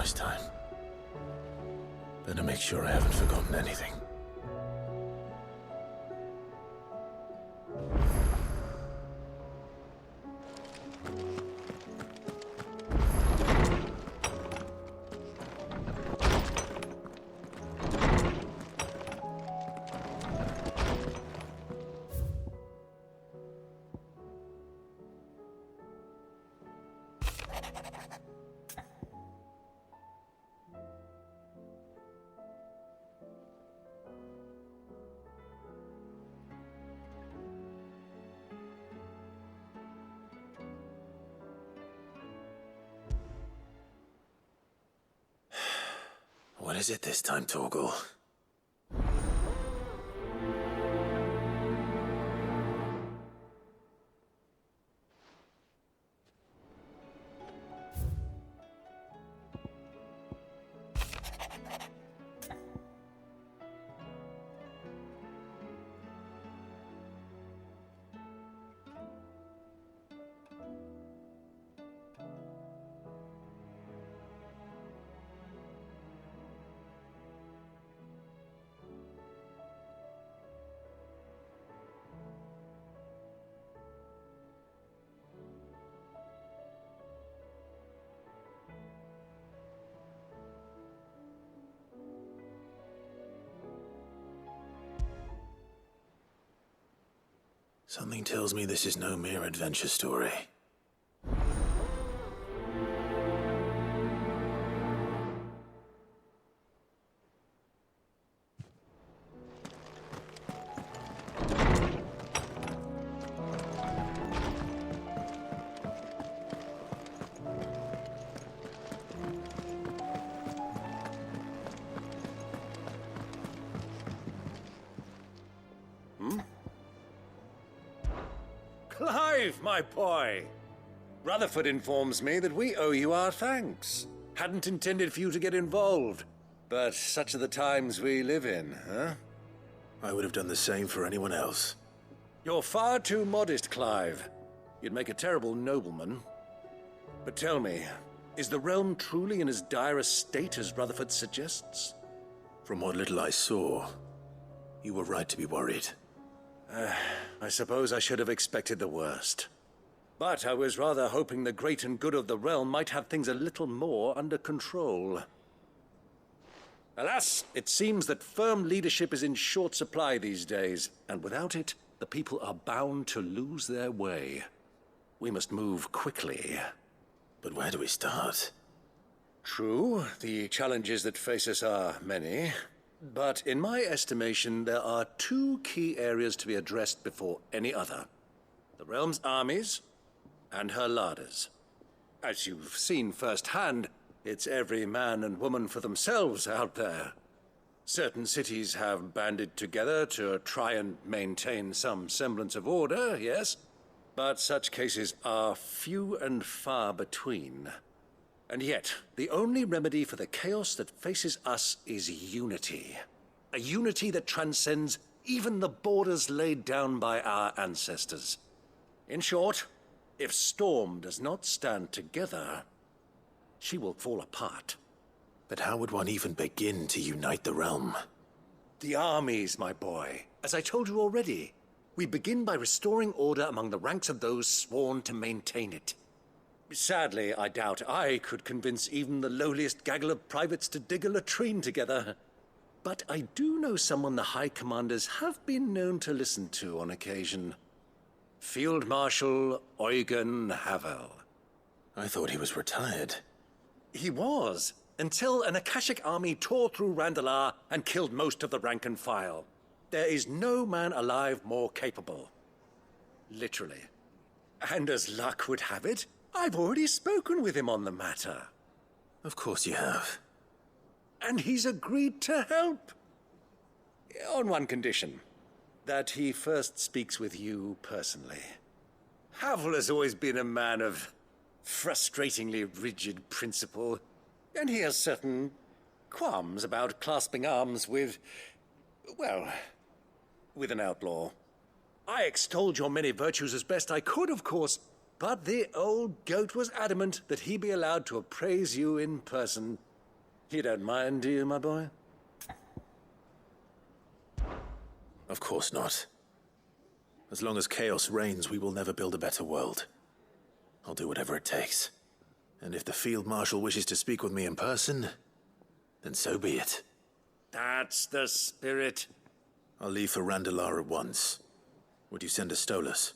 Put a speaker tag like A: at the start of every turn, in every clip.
A: nice time. Better make sure I haven't forgotten anything. What is it this time, Torgal? Something tells me this is no mere adventure story.
B: Clive, my boy! Rutherford informs me that we owe you our thanks. Hadn't intended for you to get involved, but such are the times we live in, huh?
A: I would have done the same for anyone else.
B: You're far too modest, Clive. You'd make a terrible nobleman. But tell me, is the realm truly in as dire a state as Rutherford suggests?
A: From what little I saw, you were right to be worried.
B: I suppose I should have expected the worst. But I was rather hoping the great and good of the realm might have things a little more under control. Alas, it seems that firm leadership is in short supply these days, and without it, the people are bound to lose their way. We must move quickly.
A: But where do we start?
B: True, the challenges that face us are many. But in my estimation, there are two key areas to be addressed before any other. The realm's armies and her larders. As you've seen firsthand, it's every man and woman for themselves out there. Certain cities have banded together to try and maintain some semblance of order, yes, but such cases are few and far between. And yet, the only remedy for the chaos that faces us is unity. A unity that transcends even the borders laid down by our ancestors. In short, if Storm does not stand together, she will fall apart.
A: But how would one even begin to unite the realm?
B: The armies, my boy. As I told you already, we begin by restoring order among the ranks of those sworn to maintain it. Sadly, I doubt I could convince even the lowliest gaggle of privates to dig a latrine together. But I do know someone the High Commanders have been known to listen to on occasion. Field Marshal Eugen Havel.
A: I thought he was retired.
B: He was, until an Akashic army tore through Randalar and killed most of the rank and file. There is no man alive more capable. Literally. And as luck would have it, I've already spoken with him on the matter.
A: Of course you have.
B: And he's agreed to help. On one condition. That he first speaks with you personally. Havel has always been a man of frustratingly rigid principle, and he has certain qualms about clasping arms with, well, with an outlaw. I extolled your many virtues as best I could, of course, but the old goat was adamant that he be allowed to appraise you in person, You don't mind, do you, my boy?
A: Of course not. As long as chaos reigns, we will never build a better world. I'll do whatever it takes. And if the Field Marshal wishes to speak with me in person, then so be it.
B: That's the spirit.
A: I'll leave for Randalar at once. Would you send a Stolas?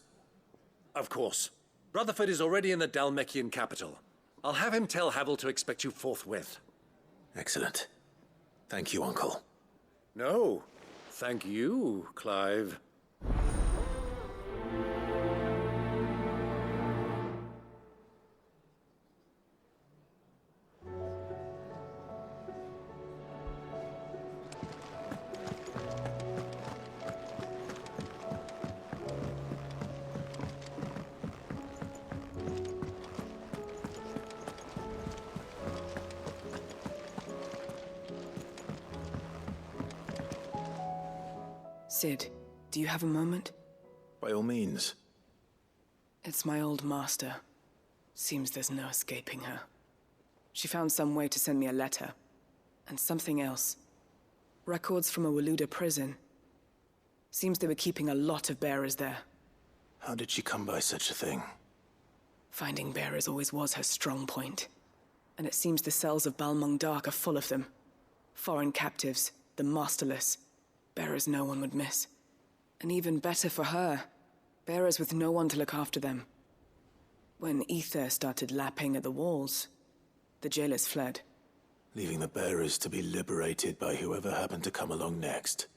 B: Of course. Rutherford is already in the Dalmekian capital. I'll have him tell Havel to expect you forthwith.
A: Excellent. Thank you, Uncle.
B: No, thank you, Clive.
C: Cid, do you have a moment?
A: By all means.
C: It's my old master. Seems there's no escaping her. She found some way to send me a letter. And something else. Records from a Waluda prison. Seems they were keeping a lot of bearers there.
A: How did she come by such a thing?
C: Finding bearers always was her strong point. And it seems the cells of Balmung Dark are full of them. Foreign captives, the masterless. Bearers no one would miss. And even better for her, bearers with no one to look after them. When ether started lapping at the walls, the jailers fled.
A: Leaving the bearers to be liberated by whoever happened to come along next.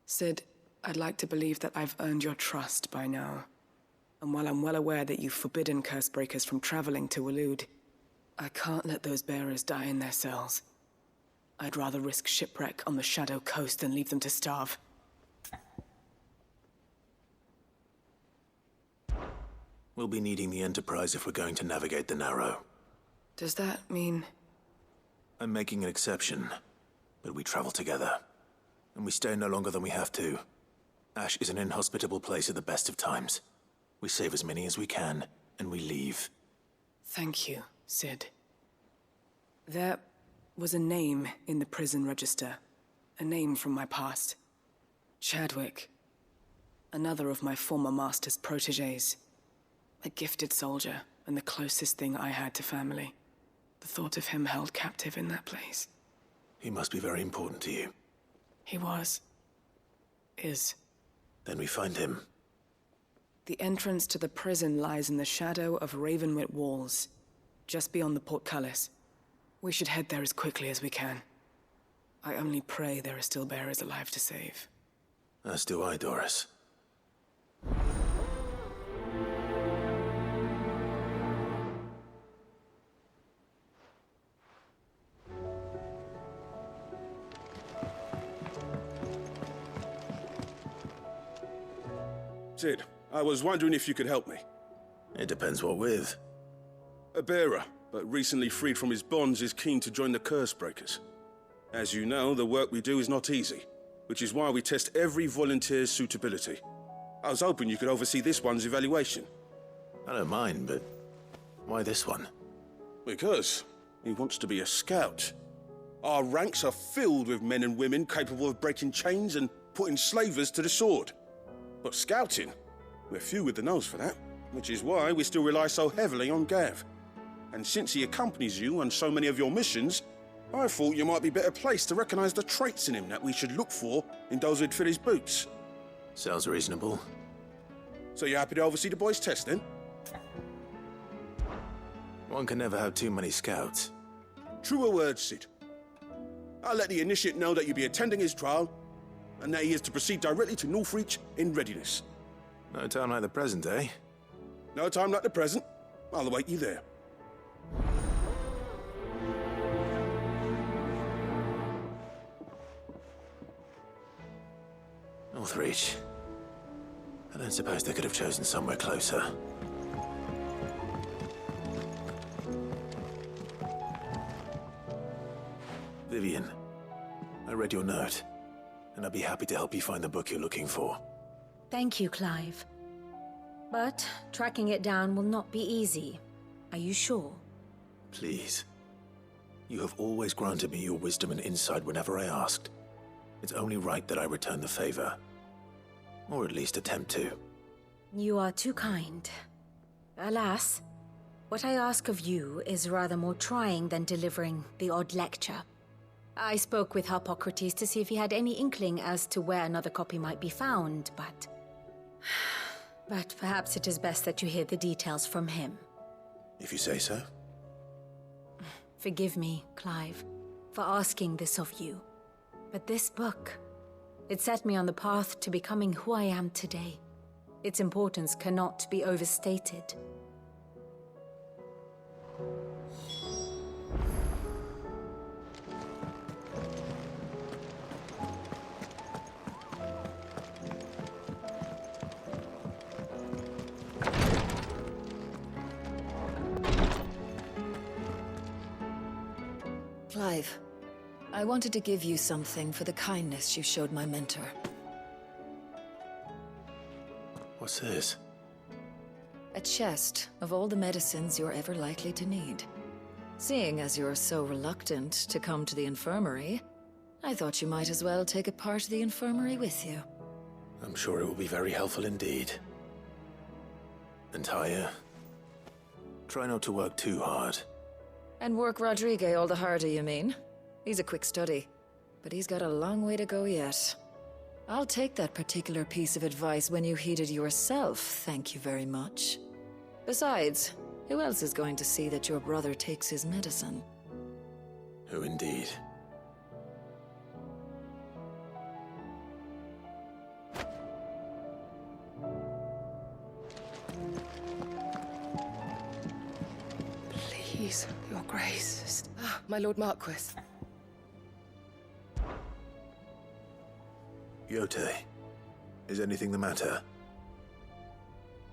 C: Cid, I'd like to believe that I've earned your trust by now. And while I'm well aware that you've forbidden Cursebreakers from traveling to Waloed, I can't let those bearers die in their cells. I'd rather risk shipwreck on the Shadow Coast than leave them to starve.
A: We'll be needing the Enterprise if we're going to navigate the Narrow.
C: Does that mean...
A: I'm making an exception, but we travel together. And we stay no longer than we have to. Ash is an inhospitable place at the best of times. We save as many as we can, and we leave.
C: Thank you, Cid. There was a name in the prison register. A name from my past. Chadwick. Another of my former master's protégés. A gifted soldier, and the closest thing I had to family. The thought of him held captive in that place.
A: He must be very important to you.
C: He was. Is.
A: Then we find him.
C: The entrance to the prison lies in the shadow of Ravenwit walls, just beyond the portcullis. We should head there as quickly as we can. I only pray there are still bearers alive to save.
A: As do I, Doris.
D: Cid, I was wondering if you could help me.
A: It depends what with.
D: A bearer, but recently freed from his bonds, is keen to join the Cursebreakers. As you know, the work we do is not easy, which is why we test every volunteer's suitability. I was hoping you could oversee this one's evaluation.
A: I don't mind, but why this one?
D: Because he wants to be a scout. Our ranks are filled with men and women capable of breaking chains and putting slavers to the sword. But scouting, we're few with the nose for that, which is why we still rely so heavily on Gav. And since he accompanies you on so many of your missions, I thought you might be better placed to recognize the traits in him that we should look for in those who'd fill his boots.
A: Sounds reasonable.
D: So you're happy to oversee the boys' test, then?
A: One can never have too many scouts.
D: Truer words, Cid. I'll let the initiate know that you'll be attending his trial, and that he is to proceed directly to Northreach in readiness.
A: No time like the present, eh?
D: No time like the present. I'll await you there.
A: Northreach. I don't suppose they could have chosen somewhere closer. Vivian, I read your note, and I'd be happy to help you find the book you're looking for.
E: Thank you, Clive. But tracking it down will not be easy. Are you sure?
A: Please. You have always granted me your wisdom and insight whenever I asked. It's only right that I return the favor. Or at least attempt to.
E: You are too kind. Alas, what I ask of you is rather more trying than delivering the odd lecture. I spoke with Harpocrates to see if he had any inkling as to where another copy might be found, but perhaps it is best that you hear the details from him.
A: If you say so.
E: Forgive me, Clive, for asking this of you. But this book, it set me on the path to becoming who I am today. Its importance cannot be overstated.
F: Clive, I wanted to give you something for the kindness you showed my mentor.
A: What's this?
F: A chest of all the medicines you're ever likely to need. Seeing as you're so reluctant to come to the infirmary, I thought you might as well take a part of the infirmary with you.
A: I'm sure it will be very helpful indeed. And Taya, try not to work too hard.
F: And work Rodrigue all the harder, you mean? He's a quick study, but he's got a long way to go yet. I'll take that particular piece of advice when you heed it yourself, thank you very much. Besides, who else is going to see that your brother takes his medicine?
A: Who indeed?
G: Please, your grace. Ah, my lord Marquis.
A: Yote, is anything the matter?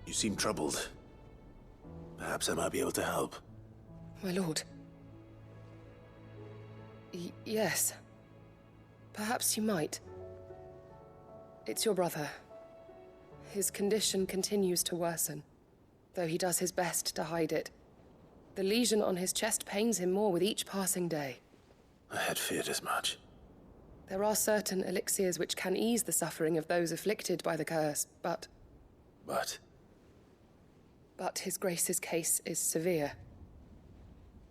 A: You seem troubled. Perhaps I might be able to help.
G: My lord. Yes. Perhaps you might. It's your brother. His condition continues to worsen, though he does his best to hide it. The lesion on his chest pains him more with each passing day.
A: I had feared as much.
G: There are certain elixirs which can ease the suffering of those afflicted by the curse, but his grace's case is severe.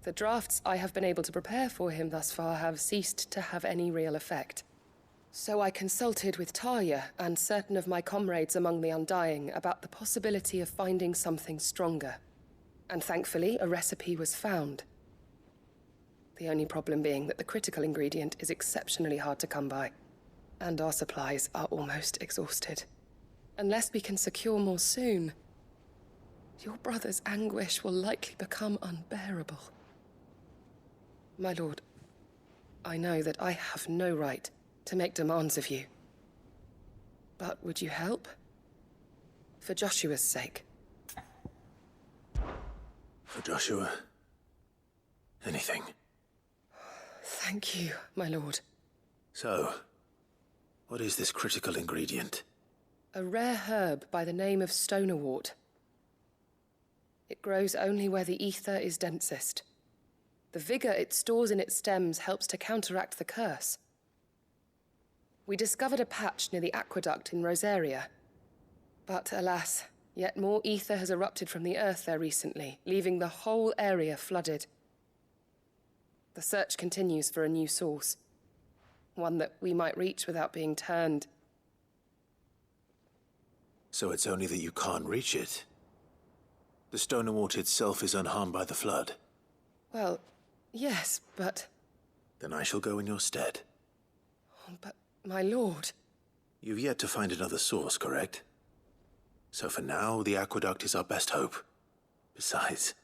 G: The drafts I have been able to prepare for him thus far have ceased to have any real effect. So I consulted with Talia and certain of my comrades among the Undying about the possibility of finding something stronger. And thankfully, a recipe was found. The only problem being that the critical ingredient is exceptionally hard to come by, and our supplies are almost exhausted. Unless we can secure more soon, your brother's anguish will likely become unbearable. My lord, I know that I have no right to make demands of you. But would you help? For Joshua's sake.
A: For Joshua, anything.
G: Thank you, my lord.
A: So, what is this critical ingredient?
G: A rare herb by the name of stonerwort. It grows only where the ether is densest. The vigor it stores in its stems helps to counteract the curse. We discovered a patch near the aqueduct in Rosaria. But alas, yet more ether has erupted from the earth there recently, leaving the whole area flooded. The search continues for a new source. One that we might reach without being turned.
A: So it's only that you can't reach it? The Stonerwort itself is unharmed by the flood?
G: Well, yes, but...
A: Then I shall go in your stead.
G: But, my lord...
A: You've yet to find another source, correct? So for now, the aqueduct is our best hope. Besides,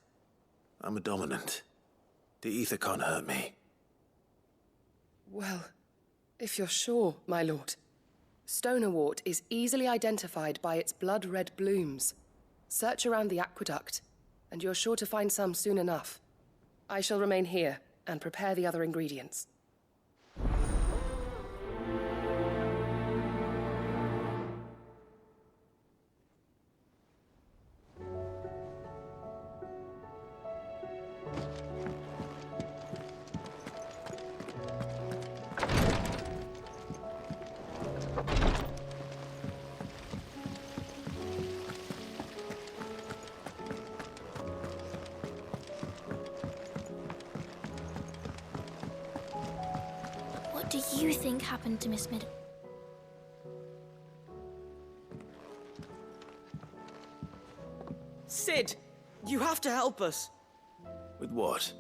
A: I'm a dominant. The ether can't hurt me.
G: Well, if you're sure, my lord. Stonerwort is easily identified by its blood-red blooms. Search around the aqueduct, and you're sure to find some soon enough. I shall remain here and prepare the other ingredients.
H: do you think happened to Miss Mid?
I: Cid, you have to help us.
A: With what?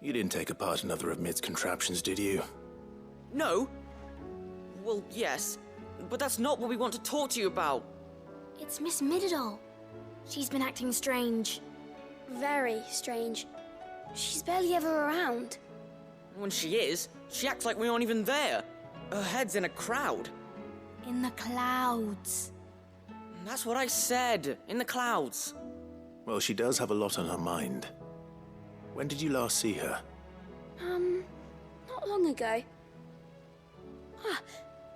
A: You didn't take apart another of Mid's contraptions, did you?
I: No. Well, yes, but that's not what we want to talk to you about.
H: It's Miss Mididol. She's been acting strange. Very strange. She's barely ever around.
I: When she is, she acts like we aren't even there. Her head's in a crowd.
H: In the clouds.
I: That's what I said, in the clouds.
A: Well, she does have a lot on her mind. When did you last see her?
H: Not long ago.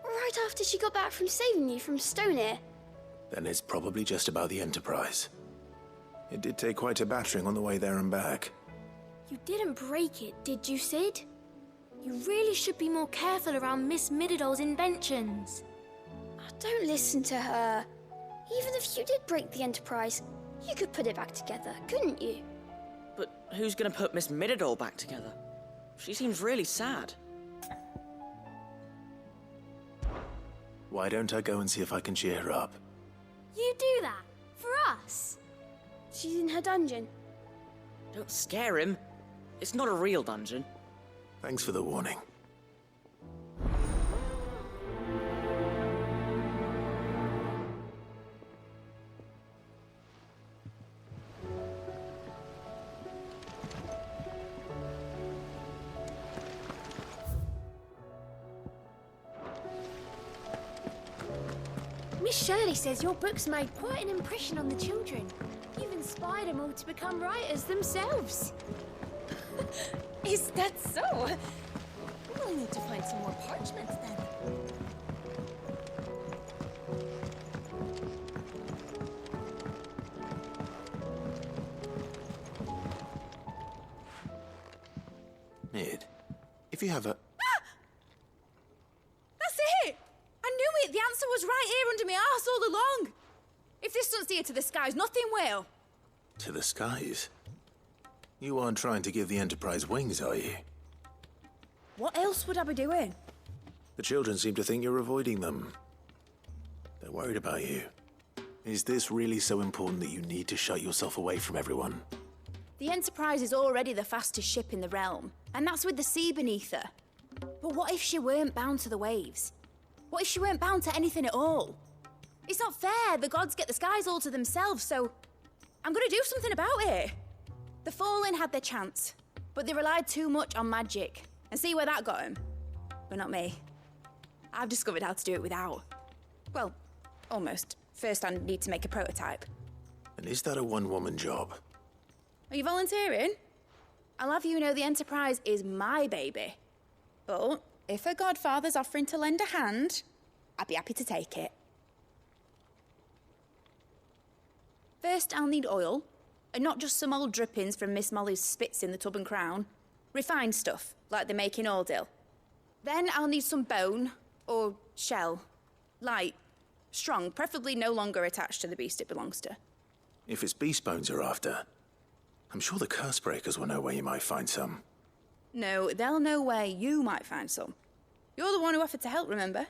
H: Right after she got back from saving you from Stoneir.
A: Then it's probably just about the Enterprise. It did take quite a battering on the way there and back.
H: You didn't break it, did you, Cid? You really should be more careful around Miss Mididol's inventions. Don't listen to her. Even if you did break the Enterprise, you could put it back together, couldn't you?
I: But who's gonna put Miss Mididol back together? She seems really sad.
A: Why don't I go and see if I can cheer her up?
H: You do that? For us? She's in her dungeon.
I: Don't scare him. It's not a real dungeon.
A: Thanks for the warning.
H: Miss Shirley says your books made quite an impression on the children. You've inspired them all to become writers themselves.
J: Is that so? We'll need to find some more parchments then.
A: Mid, if you have a...
J: That's it! I knew it! The answer was right here under my arse all along! If this doesn't steer to the skies, nothing will!
A: To the skies? You aren't trying to give the Enterprise wings, are you?
J: What else would I be doing?
A: The children seem to think you're avoiding them. They're worried about you. Is this really so important that you need to shut yourself away from everyone?
J: The Enterprise is already the fastest ship in the realm, and that's with the sea beneath her. But what if she weren't bound to the waves? What if she weren't bound to anything at all? It's not fair. The gods get the skies all to themselves, so I'm gonna do something about it. The Fallen had their chance, but they relied too much on magic. And see where that got them? But not me. I've discovered how to do it without. Well, almost. First I need to make a prototype.
A: And is that a one-woman job?
J: Are you volunteering? I'll have you know the Enterprise is my baby. But if a godfather's offering to lend a hand, I'd be happy to take it. First, I'll need oil, and not just some old drippings from Miss Molly's spits in the Tub and Crown. Refined stuff, like they make in Ordil. Then I'll need some bone, or shell. Light, strong, preferably no longer attached to the beast it belongs to.
A: If it's beast bones you're after, I'm sure the curse breakers will know where you might find some.
J: No, they'll know where you might find some. You're the one who offered to help, remember?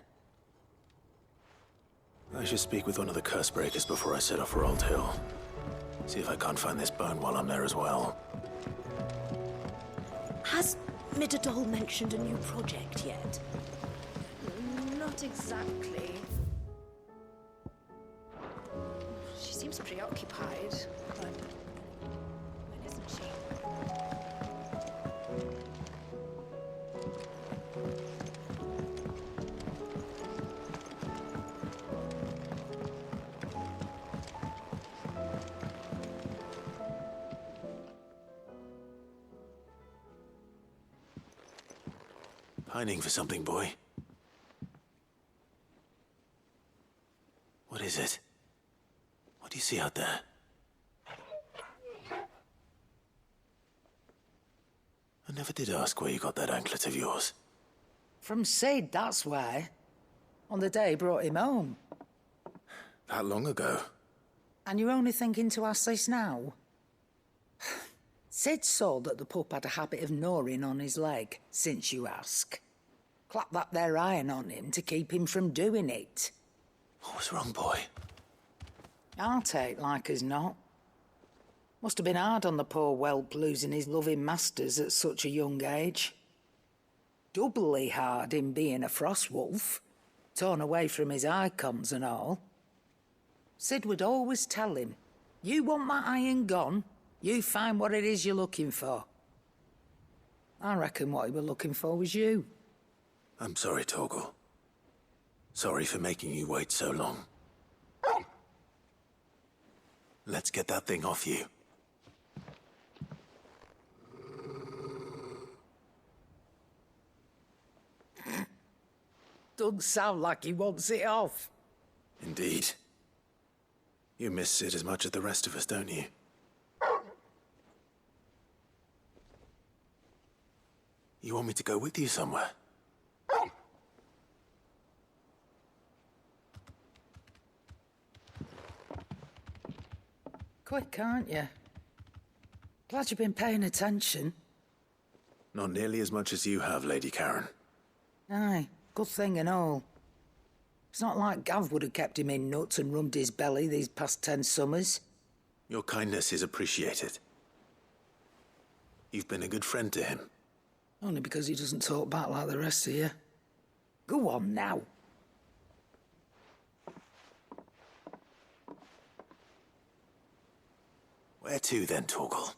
A: I should speak with one of the curse breakers before I set off for Old Hill. See if I can't find this bone while I'm there as well.
K: Has Mididol mentioned a new project yet?
J: Not exactly. She seems preoccupied, but when isn't she?
A: Pining for something, boy. What is it? What do you see out there? I never did ask where you got that anklet of yours.
L: From Cid, that's why. On the day he brought him home.
A: That long ago?
L: And you're only thinking to ask this now? Cid saw that the pup had a habit of gnawing on his leg, since you ask. Clap that there iron on him to keep him from doing it.
A: What was wrong, boy?
L: I'll take like as not. Must have been hard on the poor whelp losing his loving masters at such a young age. Doubly hard in being a frost wolf, torn away from his icons and all. Sid would always tell him, you want that iron gone, you find what it is you're looking for. I reckon what he was looking for was you.
A: I'm sorry, Torgal. Sorry for making you wait so long. Let's get that thing off you.
L: Doesn't sound like he wants it off.
A: Indeed. You miss Sid as much as the rest of us, don't you? You want me to go with you somewhere?
L: Quick, aren't you? Glad you've been paying attention.
A: Not nearly as much as you have, Lady Karen.
L: Aye, good thing and all. It's not like Gav would have kept him in nuts and rubbed his belly these past 10 summers.
A: Your kindness is appreciated. You've been a good friend to him.
L: Only because he doesn't talk back like the rest of you. Go on now.
A: Where to then, Torgal?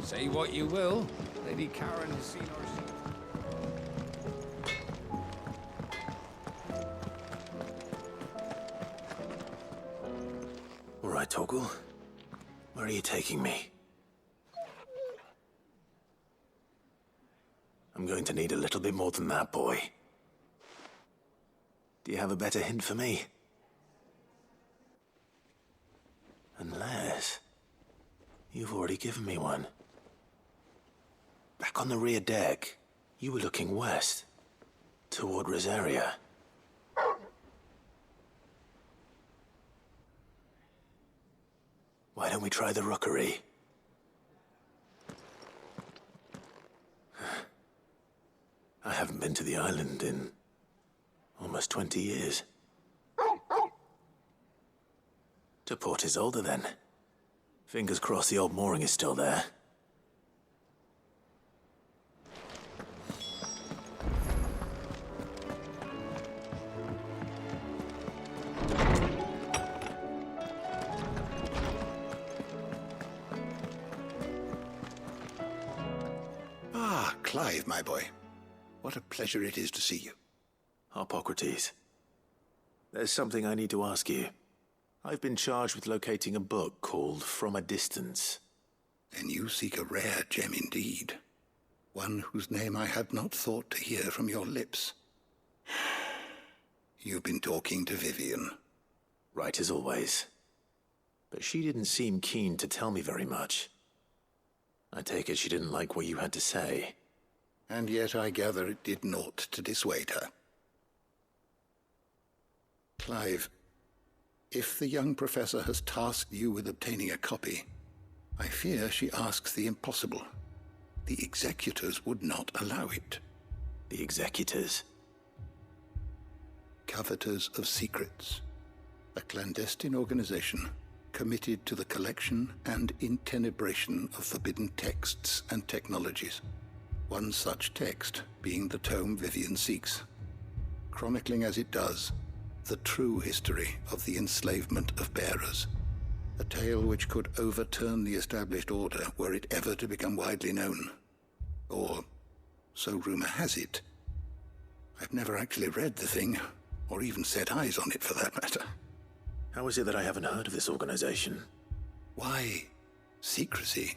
M: Say what you will, Lady Karen has seen our seat.
A: All right, Torgal. Where are you taking me? I'm going to need a little bit more than that, boy. Do you have a better hint for me? Unless... you've already given me one. Back on the rear deck, you were looking west, toward Rosaria. Why don't we try the rookery? I haven't been to the island in almost 20 years. To Port Isolde, then. Fingers crossed the old mooring is still there.
N: Ah, Clive, my boy. What a pleasure it is to see you.
A: Harpocrates. There's something I need to ask you. I've been charged with locating a book called From a Distance.
N: Then you seek a rare gem indeed. One whose name I had not thought to hear from your lips. You've been talking to Vivian.
A: Right as always. But she didn't seem keen to tell me very much. I take it she didn't like what you had to say.
N: And yet I gather it did naught to dissuade her. Clive, if the young professor has tasked you with obtaining a copy, I fear she asks the impossible. The executors would not allow it.
A: The executors?
N: Coveters of Secrets. A clandestine organization committed to the collection and intenebration of forbidden texts and technologies. One such text being the tome Vivian seeks, chronicling as it does the true history of the enslavement of bearers. A tale which could overturn the established order were it ever to become widely known. Or, so rumor has it. I've never actually read the thing, or even set eyes on it for that matter.
A: How is it that I haven't heard of this organization?
N: Why, secrecy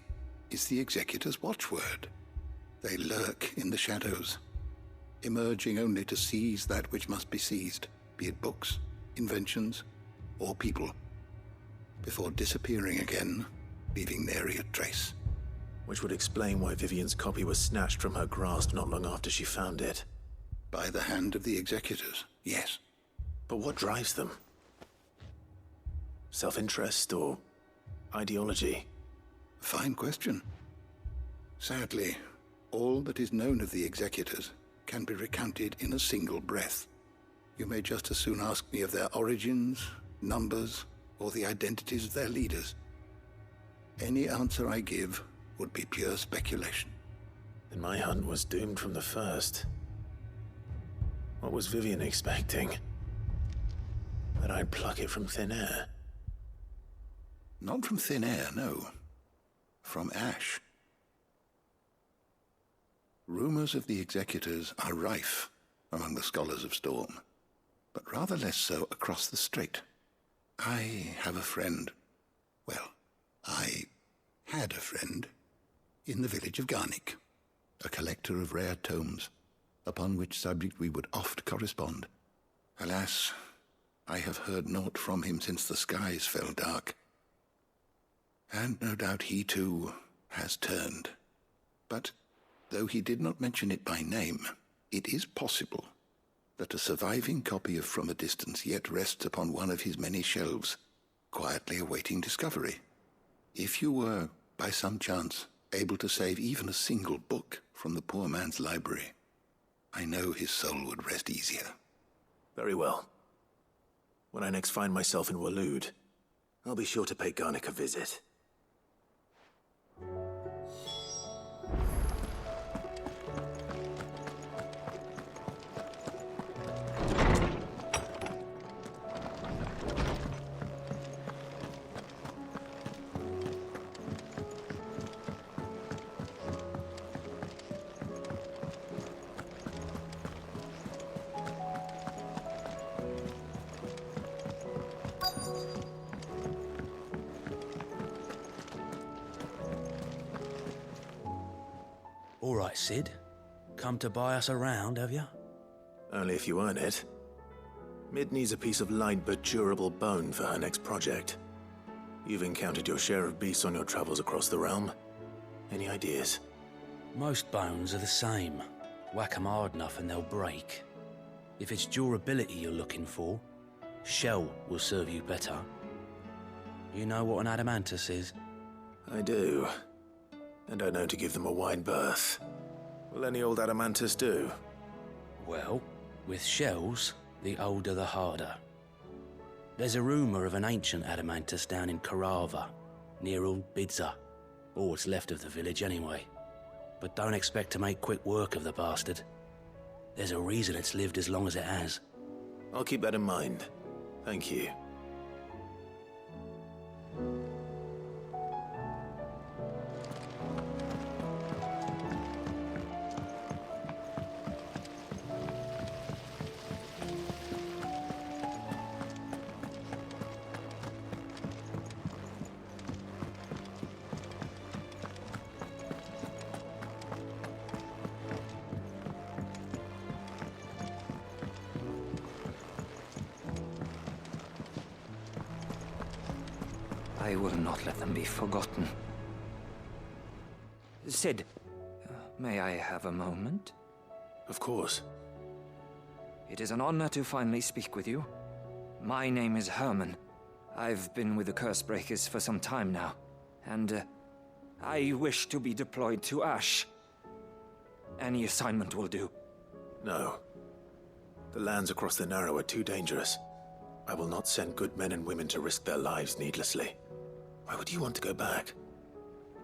N: is the Executor's watchword. They lurk in the shadows. emerging only to seize that which must be seized, be it books, inventions, or people, before disappearing again, leaving nary a trace.
A: Which would explain why Vivian's copy was snatched from her grasp not long after she found it.
N: By the hand of the executors, yes.
A: But what drives them? Self-interest or ideology?
N: Fine question. Sadly, all that is known of the executors can be recounted in a single breath. You may just as soon ask me of their origins, numbers, or the identities of their leaders. Any answer I give would be pure speculation.
A: Then my hunt was doomed from the first. What was Vivian expecting? That I'd pluck it from thin air?
N: Not from thin air, no. From ash. Rumors of the executors are rife among the scholars of Storm, but rather less so across the Strait. I have a friend. Well, I had a friend in the village of Garnick, a collector of rare tomes, upon which subject we would oft correspond. Alas, I have heard naught from him since the skies fell dark. And no doubt he too has turned. But though he did not mention it by name, it is possible that a surviving copy of From a Distance yet rests upon one of his many shelves, quietly awaiting discovery. If you were, by some chance, able to save even a single book from the poor man's library, I know his soul would rest easier.
A: Very well. When I next find myself in Waloed, I'll be sure to pay Garnick a visit.
O: All right, Cid. Come to buy us around, have you?
A: Only if you earn it. Mid needs a piece of light but durable bone for her next project. You've encountered your share of beasts on your travels across the realm. Any ideas?
O: Most bones are the same. Whack 'em hard enough and they'll break. If it's durability you're looking for, shell will serve you better. You know what an adamantus is?
A: I do. And I know to give them a wide berth. Will any old adamantus do?
O: Well, with shells, the older the harder. There's a rumour of an ancient adamantus down in Karava, near Old Bidza, or what's left of the village anyway. But don't expect to make quick work of the bastard. There's a reason it's lived as long as it has.
A: I'll keep that in mind. Thank you.
P: I will not let them be forgotten. Cid, may I have a moment?
A: Of course.
P: It is an honor to finally speak with you. My name is Harman. I've been with the Cursebreakers for some time now, and I wish to be deployed to Ash. Any assignment will do.
A: No. The lands across the Narrow are too dangerous. I will not send good men and women to risk their lives needlessly. Why would you want to go back?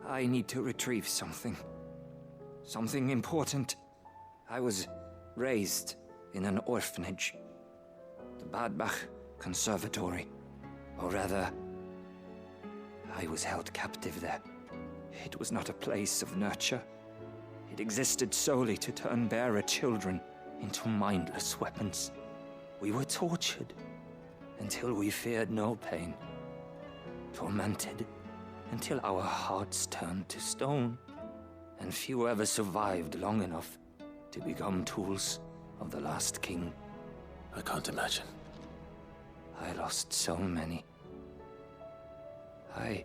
P: I need to retrieve something. Something important. I was raised in an orphanage. The Badbach Conservatory. Or rather, I was held captive there. It was not a place of nurture. It existed solely to turn bearer children into mindless weapons. We were tortured until we feared no pain. Tormented until our hearts turned to stone. And few ever survived long enough to become tools. of the last king.
A: I can't imagine.
P: I lost so many. I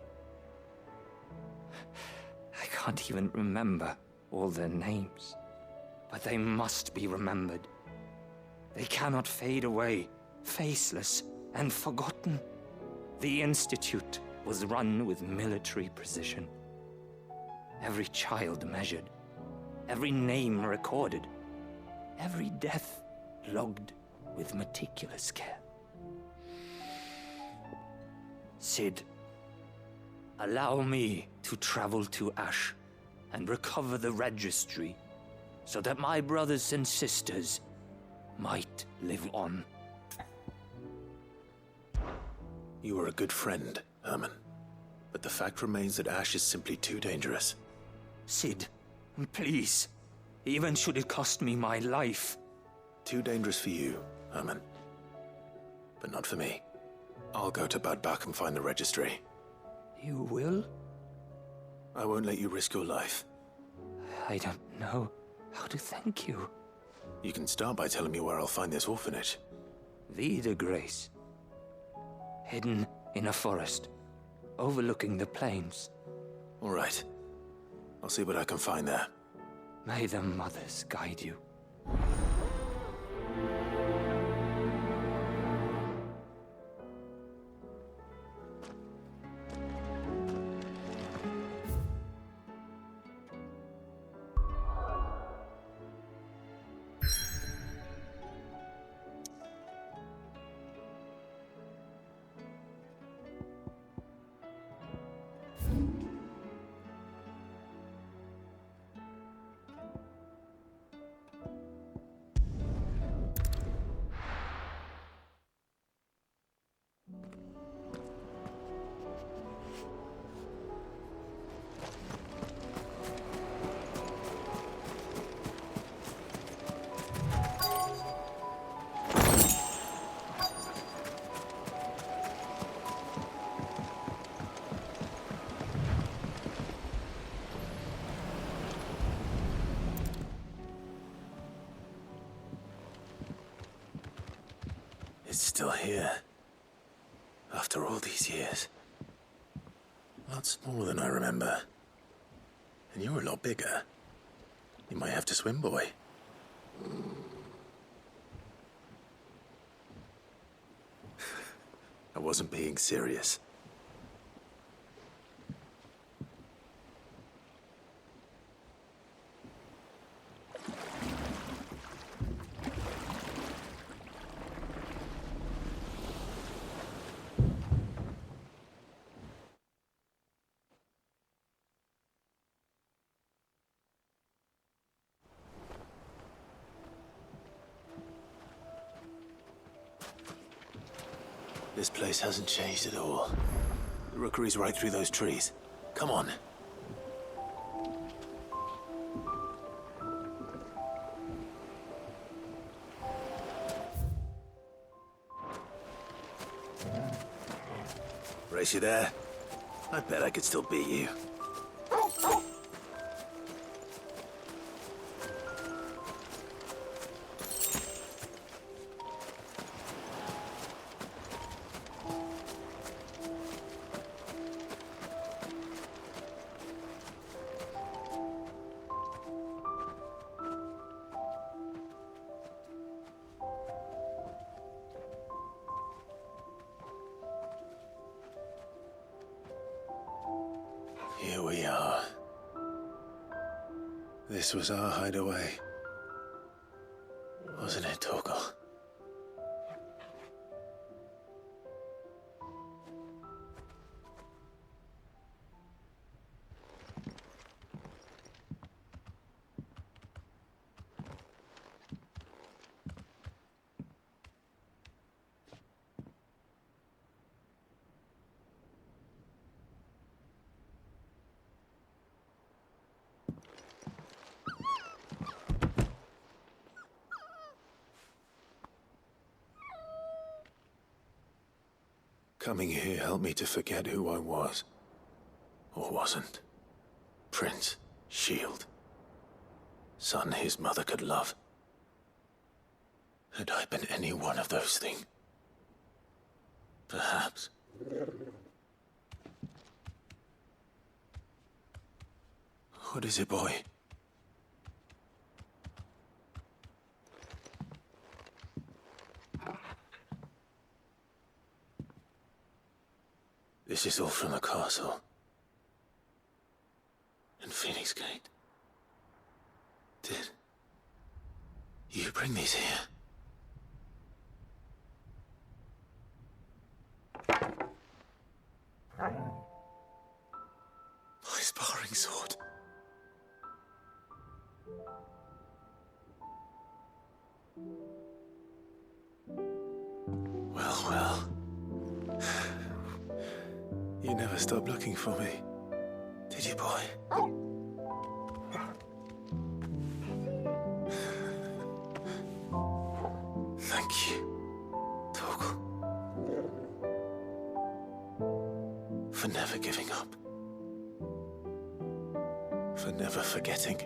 P: can't even remember all their names. But they must be remembered. They cannot fade away, faceless and forgotten. The Institute was run with military precision. Every child measured, every name recorded, every death logged with meticulous care. Cid, allow me to travel to Ash and recover the registry so that my brothers and sisters might live on.
A: You were a good friend, Harman. But the fact remains that Ash is simply too dangerous.
P: Cid, please. Even should it cost me my life.
A: Too dangerous for you, Harman. But not for me. I'll go to Bad Bach and find the registry.
P: You will?
A: I won't let you risk your life.
P: I don't know how to thank you.
A: You can start by telling me where I'll find this orphanage.
P: Vida Grace. Hidden in a forest, overlooking the plains.
A: All right. I'll see what I can find there.
P: May the mothers guide you.
A: It's still here. After all these years. A lot smaller than I remember. And you're a lot bigger. You might have to swim, boy. I wasn't being serious. This place hasn't changed at all. The rookery's right through those trees. Come on. Race you there? I bet I could still beat you. Here we are. This was our hideaway. Wasn't it, Torgal? Coming here helped me to forget who I was. Or wasn't. Prince, Shield. Son his mother could love. Had I been any one of those things? Perhaps. What is it, boy? This is all from the castle. And Phoenix Gate. Did you bring these here? My sparring sword. Well, well. You never stopped looking for me, did you, boy? Thank you, Torgal. For never giving up. For never forgetting.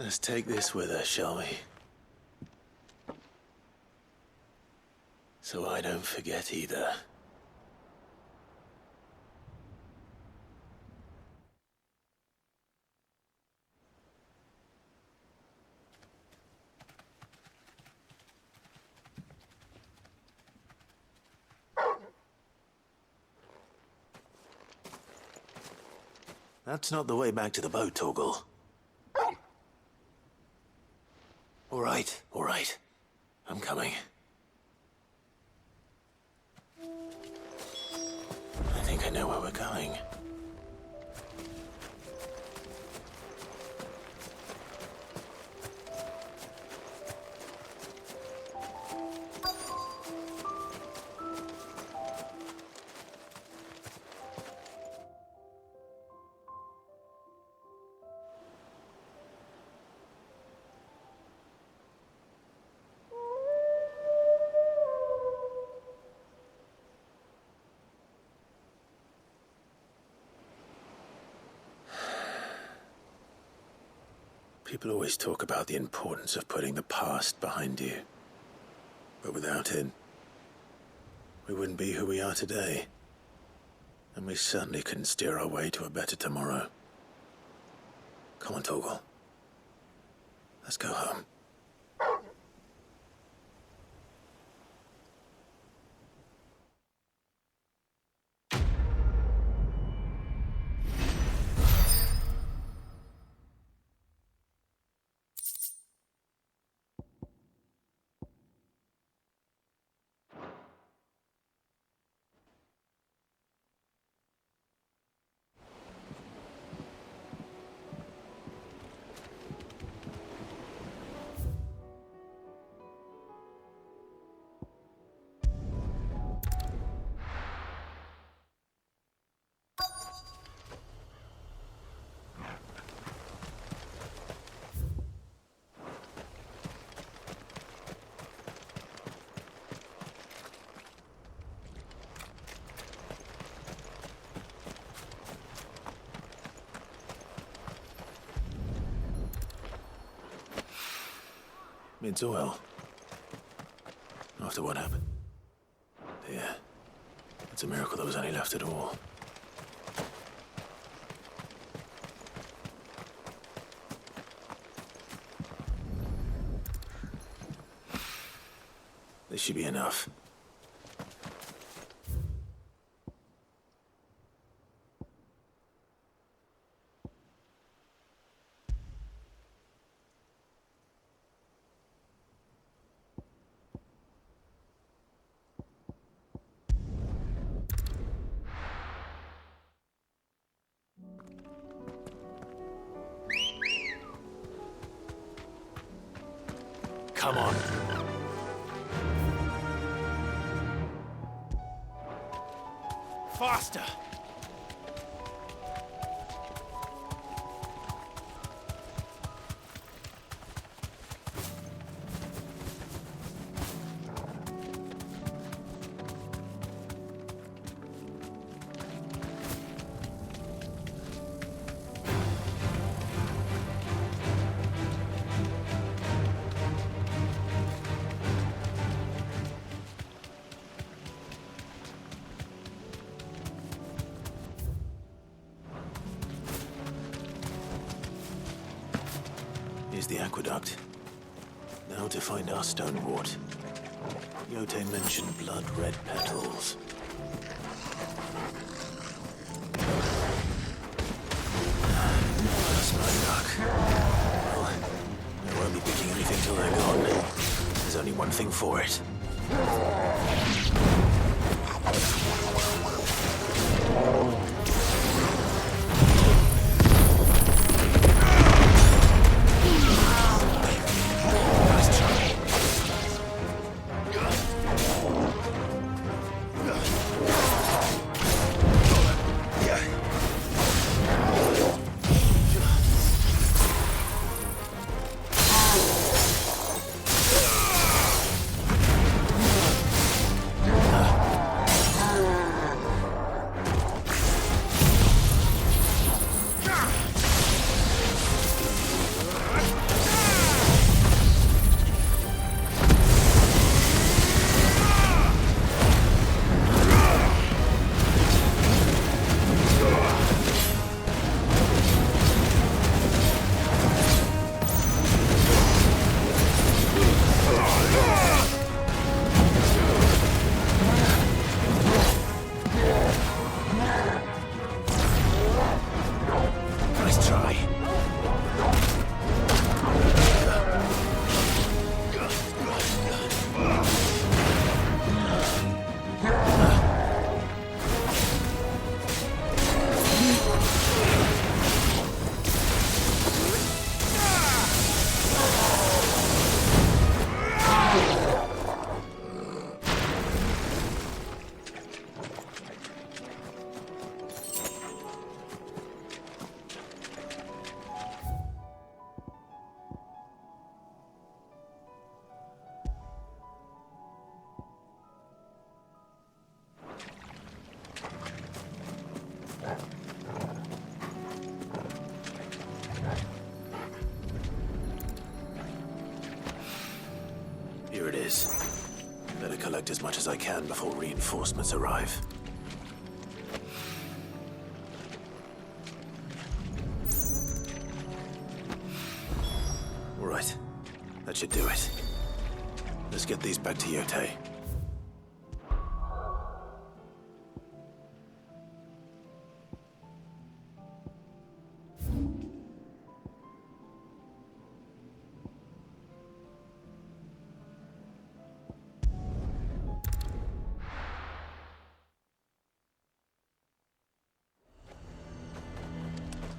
A: Let's take this with us, shall we? So I don't forget either. That's not the way back to the boat, Torgal. All right. I'm coming. I think I know where we're going. People always talk about the importance of putting the past behind you. But without it, we wouldn't be who we are today. And we certainly couldn't steer our way to a better tomorrow. Come on, Torgal. Let's go home. It's oil. After what happened? Yeah. It's a miracle there was any left at all. This should be enough. Come on. Faster! Here's the aqueduct. Now to find our stonewort. Yote mentioned blood-red petals. That's my luck. Well, I won't be picking anything till they're gone. There's only one thing for it. Here it is. Better collect as much as I can before reinforcements arrive. All right. That should do it. Let's get these back to Yote.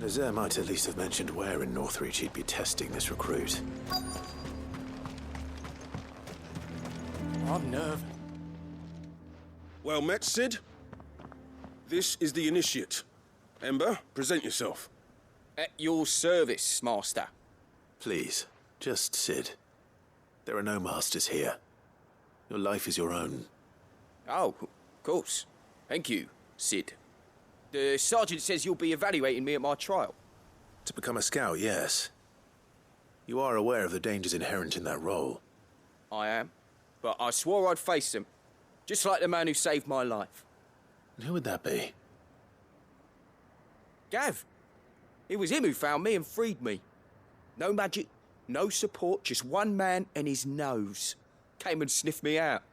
A: Lazare might at least have mentioned where in Northreach he'd be testing this recruit.
D: I'm nervous. Well met, Cid. This is the initiate. Ember, present yourself.
Q: At your service, Master.
A: Please, just Cid. There are no masters here. Your life is your own.
Q: Oh, of course. Thank you, Cid. The sergeant says you'll be evaluating me at my trial.
A: To become a scout, yes. You are aware of the dangers inherent in that role.
Q: I am. But I swore I'd face them. Just like the man who saved my life.
A: And who would that be?
Q: Gav. It was him who found me and freed me. No magic, no support, just one man and his nose. Came and sniffed me out.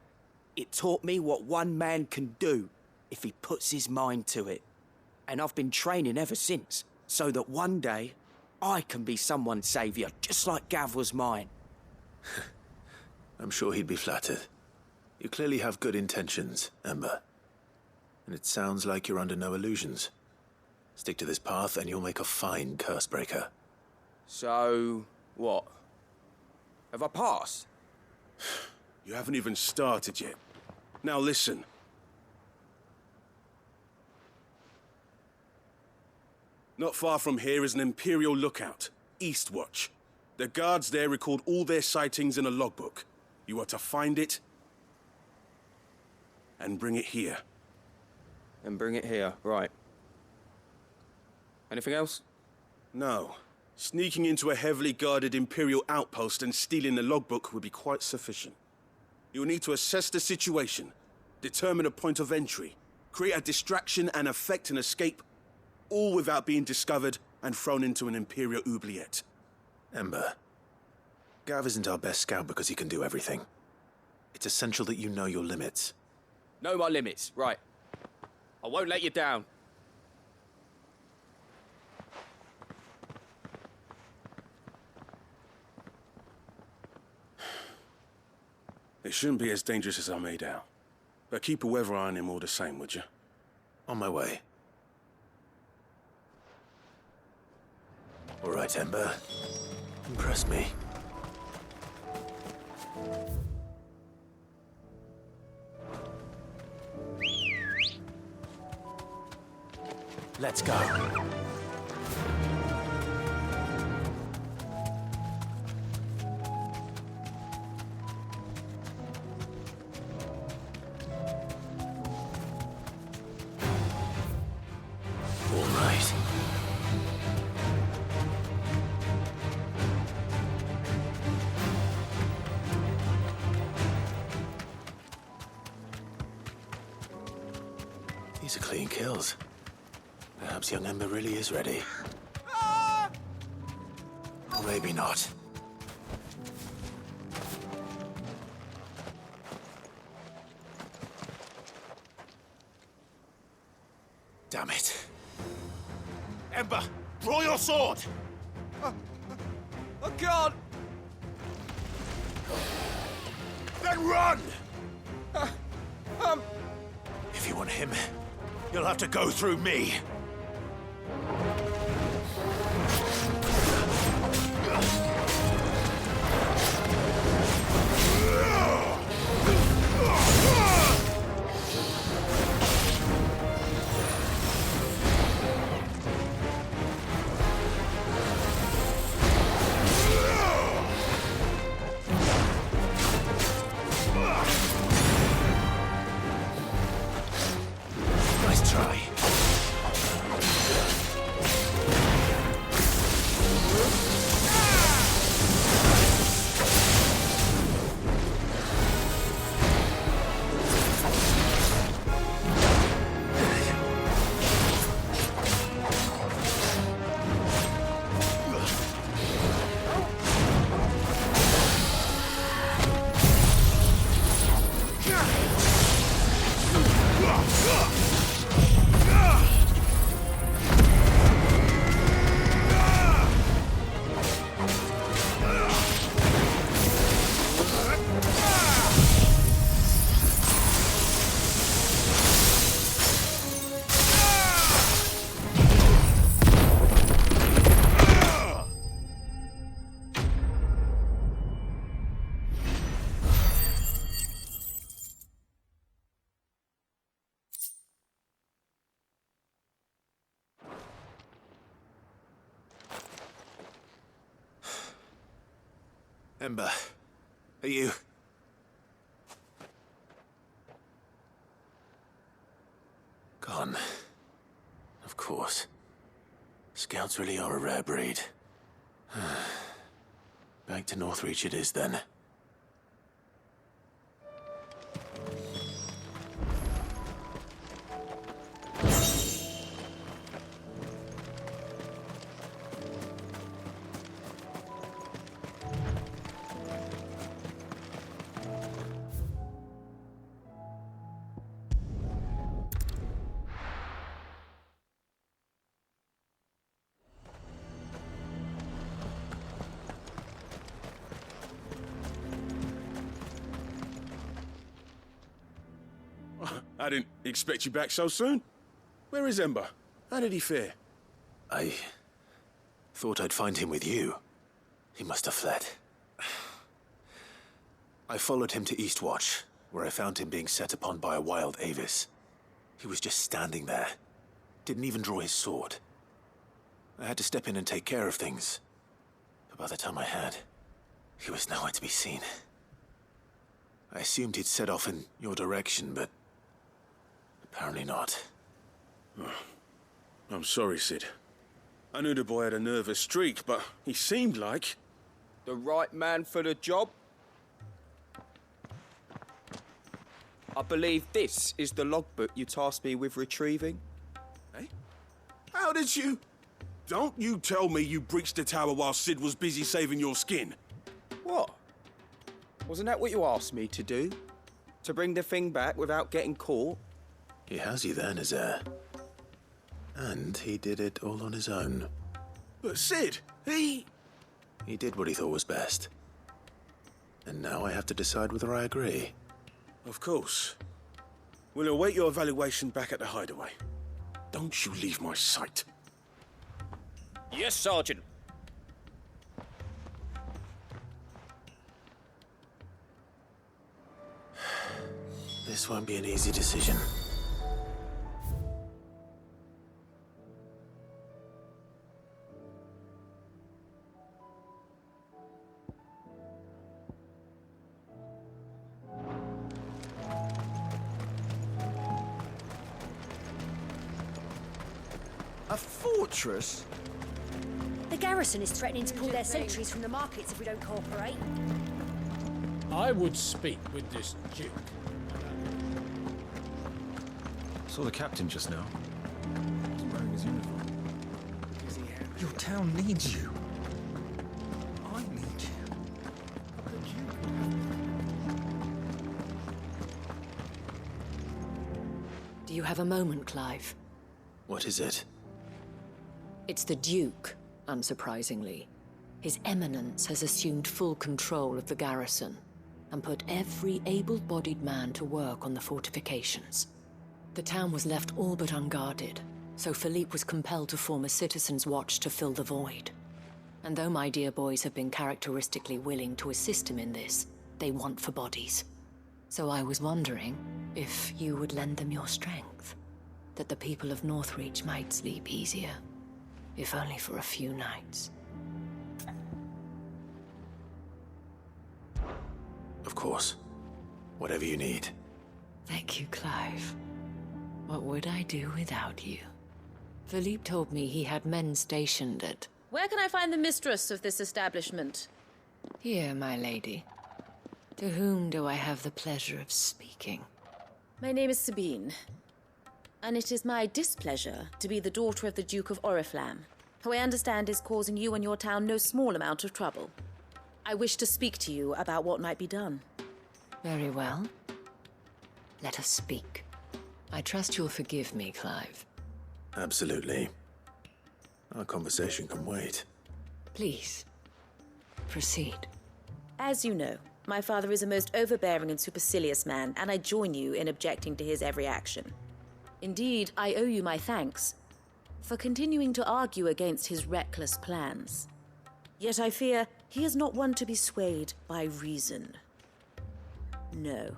Q: It taught me what one man can do if he puts his mind to it. And I've been training ever since, so that one day I can be someone's saviour, just like Gav was mine.
A: I'm sure he'd be flattered. You clearly have good intentions, Ember. And it sounds like you're under no illusions. Stick to this path and you'll make a fine cursebreaker.
Q: So, what? Have I passed?
D: You haven't even started yet. Now listen. Not far from here is an Imperial lookout, Eastwatch. The guards there record all their sightings in a logbook. You are to find it and bring it here.
Q: And bring it here, right. Anything else?
D: No. Sneaking into a heavily guarded Imperial outpost and stealing the logbook would be quite sufficient. You will need to assess the situation, determine a point of entry, create a distraction and effect an escape, all without being discovered and thrown into an Imperial oubliette.
A: Ember, Gav isn't our best scout because he can do everything. It's essential that you know your limits.
Q: Know my limits, right. I won't let you down.
D: It shouldn't be as dangerous as I made out. But keep a weather eye on him all the same, would you?
A: On my way. All right, Ember. Impress me. Let's go. All right. These are clean kills. Perhaps young Ember really is ready. Or maybe not. Damn it.
D: Ember, draw your sword!
Q: I can't!
D: Then run!
A: If you want him, you'll have to go through me. Nice try. Ember, are you... Gone. Of course. Scouts really are a rare breed. Back to Northreach it is then.
D: I didn't expect you back so soon. Where is Ember? How did he fare?
A: I thought I'd find him with you. He must have fled. I followed him to Eastwatch, where I found him being set upon by a wild Avis. He was just standing there. Didn't even draw his sword. I had to step in and take care of things. But by the time I had, he was nowhere to be seen. I assumed he'd set off in your direction, but apparently not.
D: Oh, I'm sorry, Cid. I knew the boy had a nervous streak, but he seemed like...
Q: The right man for the job? I believe this is the logbook you tasked me with retrieving.
D: Eh? How did you... Don't you tell me you breached the tower while Cid was busy saving your skin.
Q: What? Wasn't that what you asked me to do? To bring the thing back without getting caught?
A: He has you then, his heir. And he did it all on his own.
D: But Cid, he
A: did what he thought was best. And now I have to decide whether I agree.
D: Of course. We'll await your evaluation back at the hideaway. Don't you leave my sight.
Q: Yes, Sergeant.
A: This won't be an easy decision.
Q: A fortress?
K: The garrison is threatening to pull their sentries from the markets if we don't cooperate.
M: I would speak with this duke.
R: Saw the captain just now. He's wearing his uniform.
P: Your town needs you. I need you.
K: Do you have a moment, Clive?
A: What is it?
K: It's the Duke, unsurprisingly. His Eminence has assumed full control of the garrison and put every able-bodied man to work on the fortifications. The town was left all but unguarded, so Philippe was compelled to form a citizens' watch to fill the void. And though my dear boys have been characteristically willing to assist him in this, they want for bodies. So I was wondering if you would lend them your strength, that the people of Northreach might sleep easier, if only for a few nights.
A: Of course. Whatever you need.
K: Thank you, Clive. What would I do without you? Philippe told me he had men stationed at...
S: Where can I find the mistress of this establishment?
K: Here, my lady. To whom do I have the pleasure of speaking?
S: My name is Sabine, and it is my displeasure to be the daughter of the Duke of Oriflamme, who I understand is causing you and your town no small amount of trouble. I wish to speak to you about what might be done.
K: Very well. Let us speak. I trust you'll forgive me, Clive.
A: Absolutely. Our conversation can wait.
K: Please, proceed.
S: As you know, my father is a most overbearing and supercilious man, and I join you in objecting to his every action. Indeed, I owe you my thanks for continuing to argue against his reckless plans. Yet I fear he is not one to be swayed by reason. No.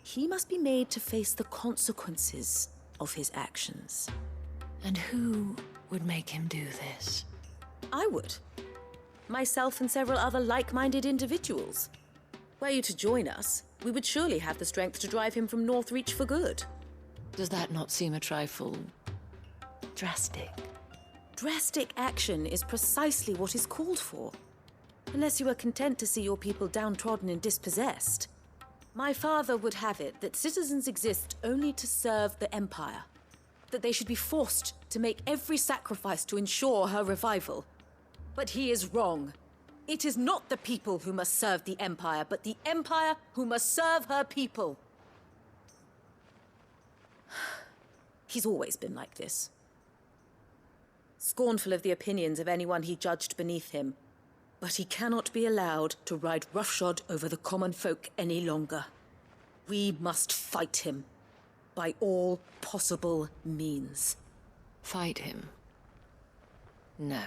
S: He must be made to face the consequences of his actions.
K: And who would make him do this?
S: I would. Myself and several other like-minded individuals. Were you to join us, we would surely have the strength to drive him from Northreach for good.
K: Does that not seem a trifle... drastic?
S: Drastic action is precisely what is called for. Unless you are content to see your people downtrodden and dispossessed. My father would have it that citizens exist only to serve the Empire. That they should be forced to make every sacrifice to ensure her revival. But he is wrong. It is not the people who must serve the Empire, but the Empire who must serve her people. He's always been like this. Scornful of the opinions of anyone he judged beneath him. But he cannot be allowed to ride roughshod over the common folk any longer. We must fight him. By all possible means.
K: Fight him? No.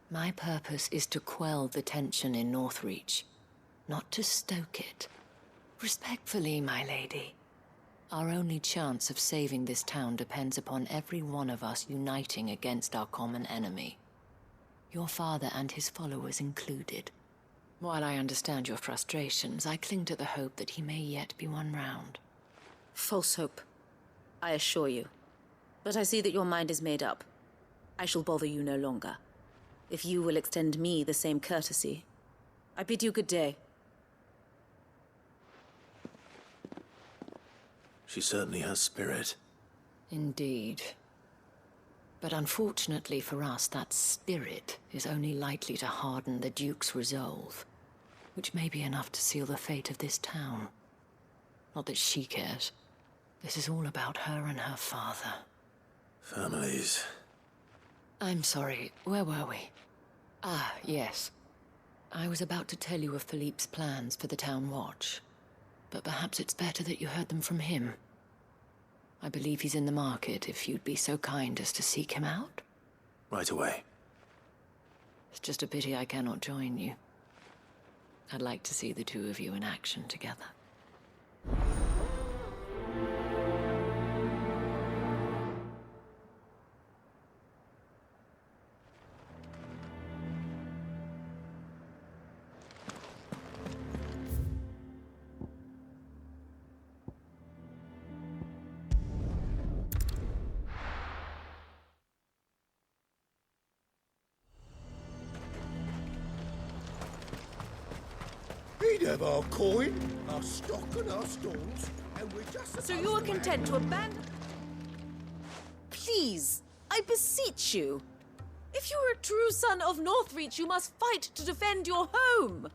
K: My purpose is to quell the tension in Northreach, not to stoke it. Respectfully, my lady. Our only chance of saving this town depends upon every one of us uniting against our common enemy. Your father and his followers included. While I understand your frustrations, I cling to the hope that he may yet be won round.
S: False hope, I assure you. But I see that your mind is made up. I shall bother you no longer. If you will extend me the same courtesy, I bid you good day.
A: She certainly has spirit.
K: Indeed. But unfortunately for us, that spirit is only likely to harden the Duke's resolve, which may be enough to seal the fate of this town. Not that she cares. This is all about her and her father.
A: Families.
K: I'm sorry, where were we? Ah, yes. I was about to tell you of Philippe's plans for the town watch, but perhaps it's better that you heard them from him. I believe he's in the market, if you'd be so kind as to seek him out.
A: Right away.
K: It's just a pity I cannot join you. I'd like to see the two of you in action together.
T: We'd have our coin, our stock and our stalls, and we're just...
S: So you are content to abandon... Please, I beseech you. If you are a true son of Northreach, you must fight to defend your home.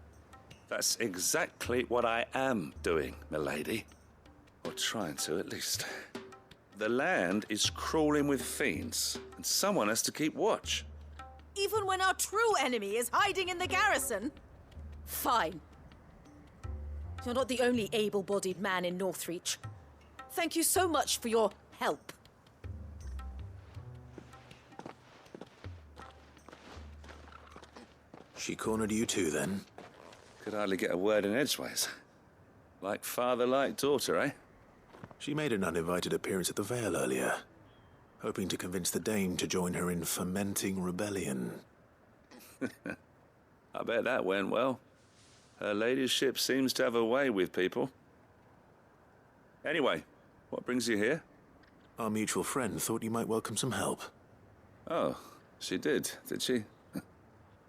B: That's exactly what I am doing, milady. Or trying to, at least. The land is crawling with fiends, and someone has to keep watch.
S: Even when our true enemy is hiding in the garrison? Fine. You're not the only able-bodied man in Northreach. Thank you so much for your help.
A: She cornered you too, then?
B: Could hardly get a word in edgeways. Like father, like daughter, eh?
A: She made an uninvited appearance at the Vale earlier, hoping to convince the Dane to join her in fomenting rebellion.
B: I bet that went well. Her ladyship seems to have a way with people. Anyway, what brings you here?
A: Our mutual friend thought you might welcome some help.
B: Oh, she did she?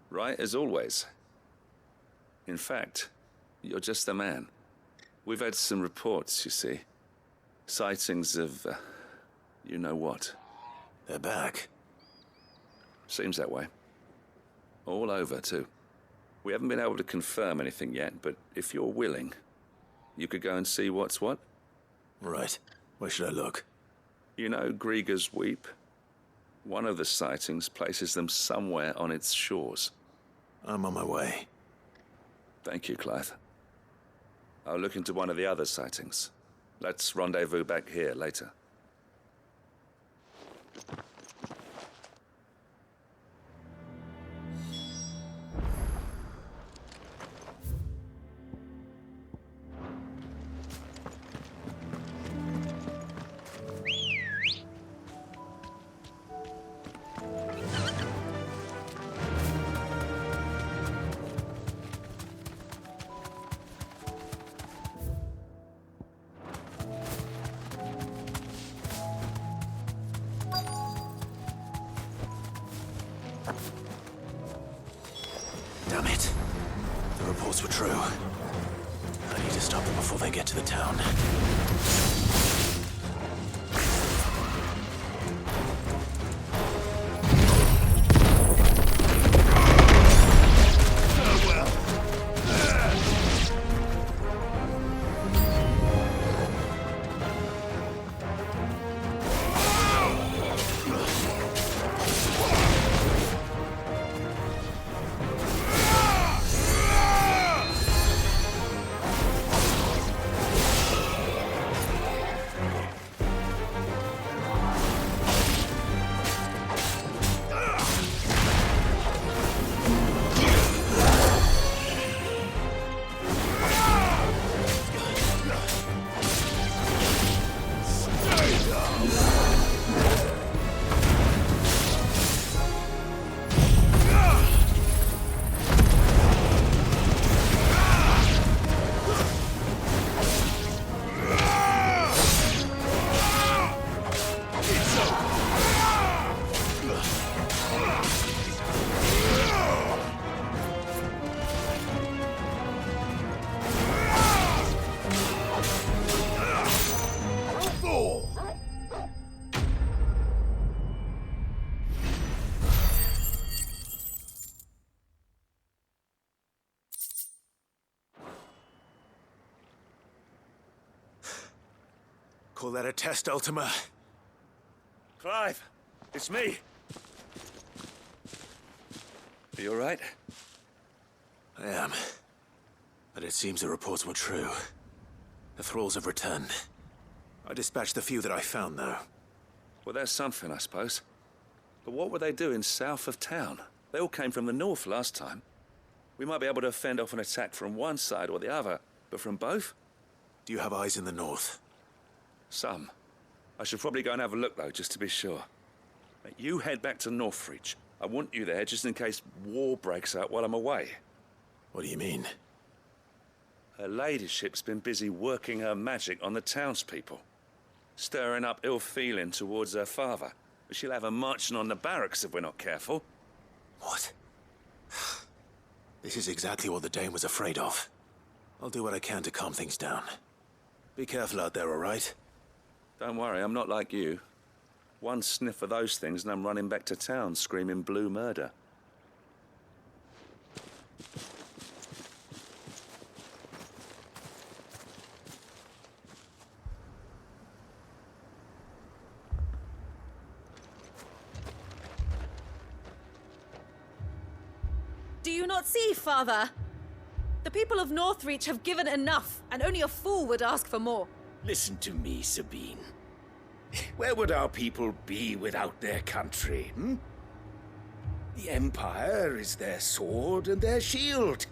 B: Right as always. In fact, you're just the man. We've had some reports, you see. Sightings of, you know what.
A: They're back.
B: Seems that way. All over, too. We haven't been able to confirm anything yet, but if you're willing, you could go and see what's what.
A: Right. Where should I look?
B: You know Grieger's Weep? One of the sightings places them somewhere on its shores.
A: I'm on my way.
B: Thank you, Clive. I'll look into one of the other sightings. Let's rendezvous back here later.
A: Damn it. The reports were true. I need to stop them before they get to the town. Call that a test, Ultima?
B: Clive, it's me. Are you all right?
A: I am. But it seems the reports were true. The thralls have returned. I dispatched the few that I found, though.
B: Well, that's something, I suppose. But what were they doing south of town? They all came from the north last time. We might be able to fend off an attack from one side or the other, but from both?
A: Do you have eyes in the north?
B: Some. I should probably go and have a look, though, just to be sure. You head back to Northreach. I want you there just in case war breaks out while I'm away.
A: What do you mean?
B: Her ladyship's been busy working her magic on the townspeople, stirring up ill feeling towards her father. But she'll have her marching on the barracks if we're not careful.
A: What? This is exactly what the Dane was afraid of. I'll do what I can to calm things down. Be careful out there, all right?
B: Don't worry, I'm not like you. One sniff of those things and I'm running back to town screaming blue murder.
S: Do you not see, Father? The people of Northreach have given enough, and only a fool would ask for more.
T: Listen to me, Sabine. Where would our people be without their country, hmm? The Empire is their sword and their shield.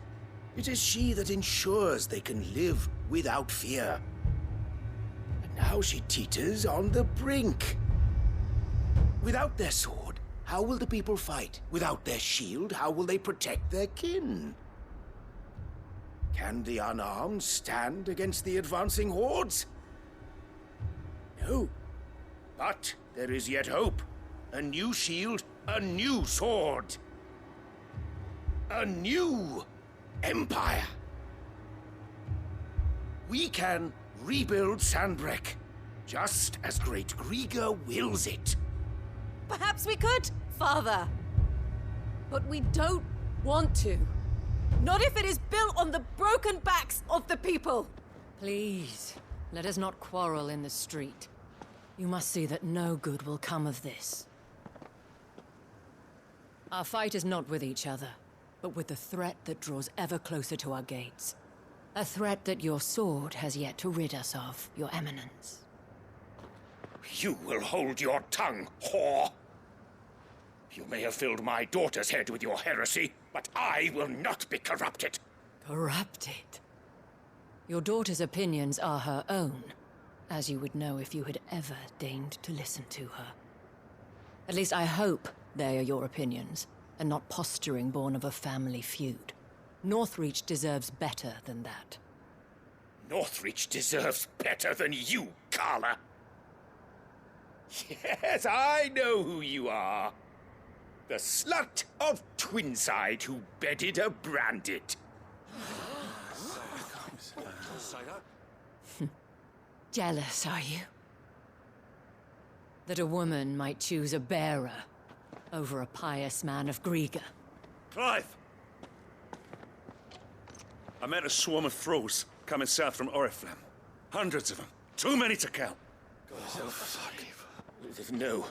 T: It is she that ensures they can live without fear. But now she teeters on the brink. Without their sword, how will the people fight? Without their shield, how will they protect their kin? Can the unarmed stand against the advancing hordes? No. But there is yet hope. A new shield, a new sword. A new empire. We can rebuild Sandbreck, just as Great Griga wills it.
S: Perhaps we could, Father. But we don't want to. Not if it is built on the broken backs of the people.
K: Please, let us not quarrel in the street. You must see that no good will come of this. Our fight is not with each other, but with the threat that draws ever closer to our gates. A threat that your sword has yet to rid us of, Your Eminence.
T: You will hold your tongue, whore! You may have filled my daughter's head with your heresy, but I will not be corrupted.
K: Corrupted? Your daughter's opinions are her own, as you would know if you had ever deigned to listen to her. At least I hope they are your opinions, and not posturing born of a family feud. Northreach deserves better than that.
T: Northreach deserves better than you, Carla. Yes, I know who you are. The slut of Twinside who bedded a branded.
K: Jealous, are you? That a woman might choose a bearer over a pious man of Griga.
B: Clive! I met a swarm of thralls coming south from Oriflamme. Hundreds of them. Too many to count.
T: Oh, fuck. No.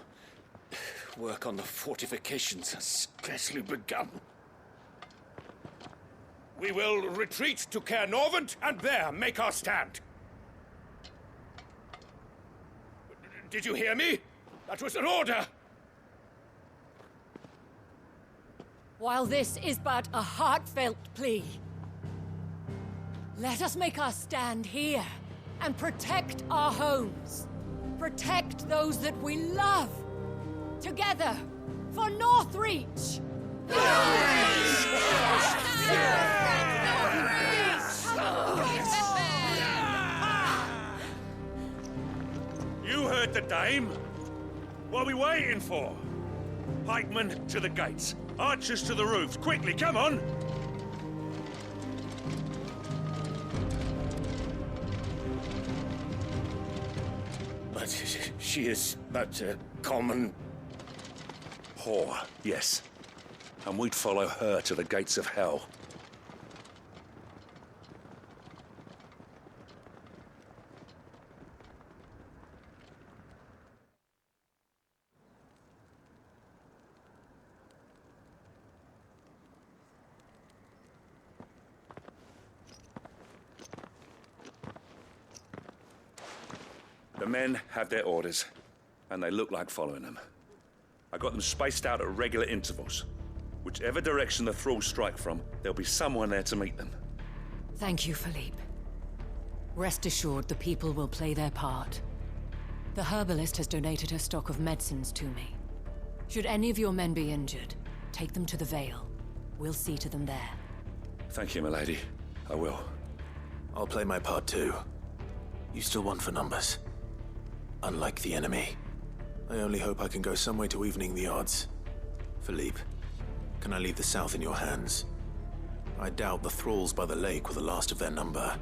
T: Work on the fortifications has scarcely begun. We will retreat to Caer Norvent and there make our stand. Did you hear me? That was an order!
K: While this is but a heartfelt plea, let us make our stand here and protect our homes. Protect those that we love. Together, for Northreach!
B: You heard the dame. What are we waiting for? Pikemen to the gates. Archers to the roofs. Quickly, come on!
T: But she is but a common...
B: whore, yes. And we'd follow her to the gates of hell.
U: men have their orders, and they look like following them. I got them spaced out at regular intervals. Whichever direction the thralls strike from, there'll be someone there to meet them.
K: Thank you, Philippe. Rest assured the people will play their part. The herbalist has donated her stock of medicines to me. Should any of your men be injured, take them to the Vale. We'll see to them there.
U: Thank you, milady. I will.
A: I'll play my part too. You still want for numbers. Unlike the enemy. I only hope I can go some way to evening the odds. Philippe, can I leave the south in your hands? I doubt the thralls by the lake were the last of their number.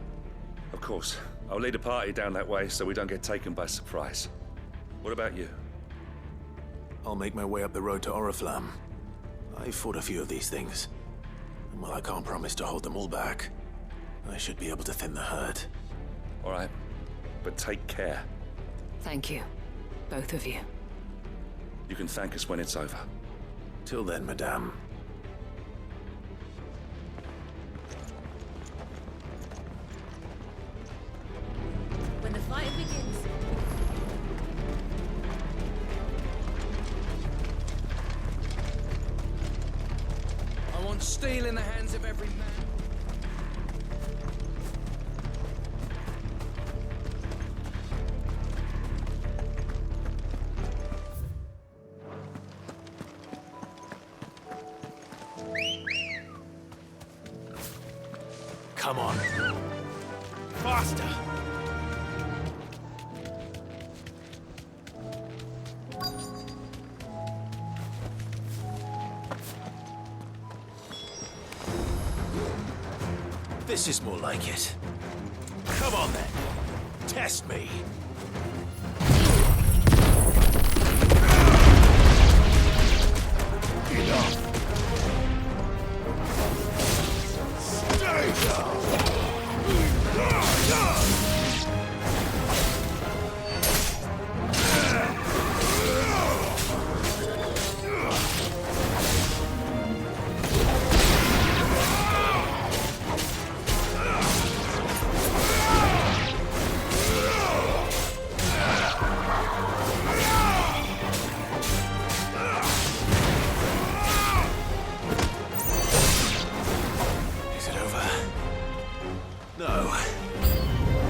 U: Of course. I'll lead a party down that way so we don't get taken by surprise. What about you?
A: I'll make my way up the road to Oriflamme. I fought a few of these things. And while I can't promise to hold them all back, I should be able to thin the herd.
U: All right. But take care.
K: Thank you. Both of you.
U: You can thank us when it's over.
A: Till then, madame.
S: When the fight begins...
M: I want steel in the hands of every man.
A: Come on. Faster! This is more like it. Come on then. Test me. Enough. Stay down.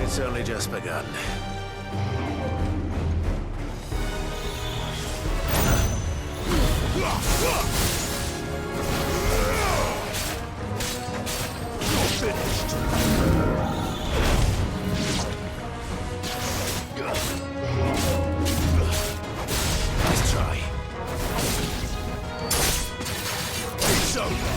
A: It's only just begun. You're finished. Nice try. It's over.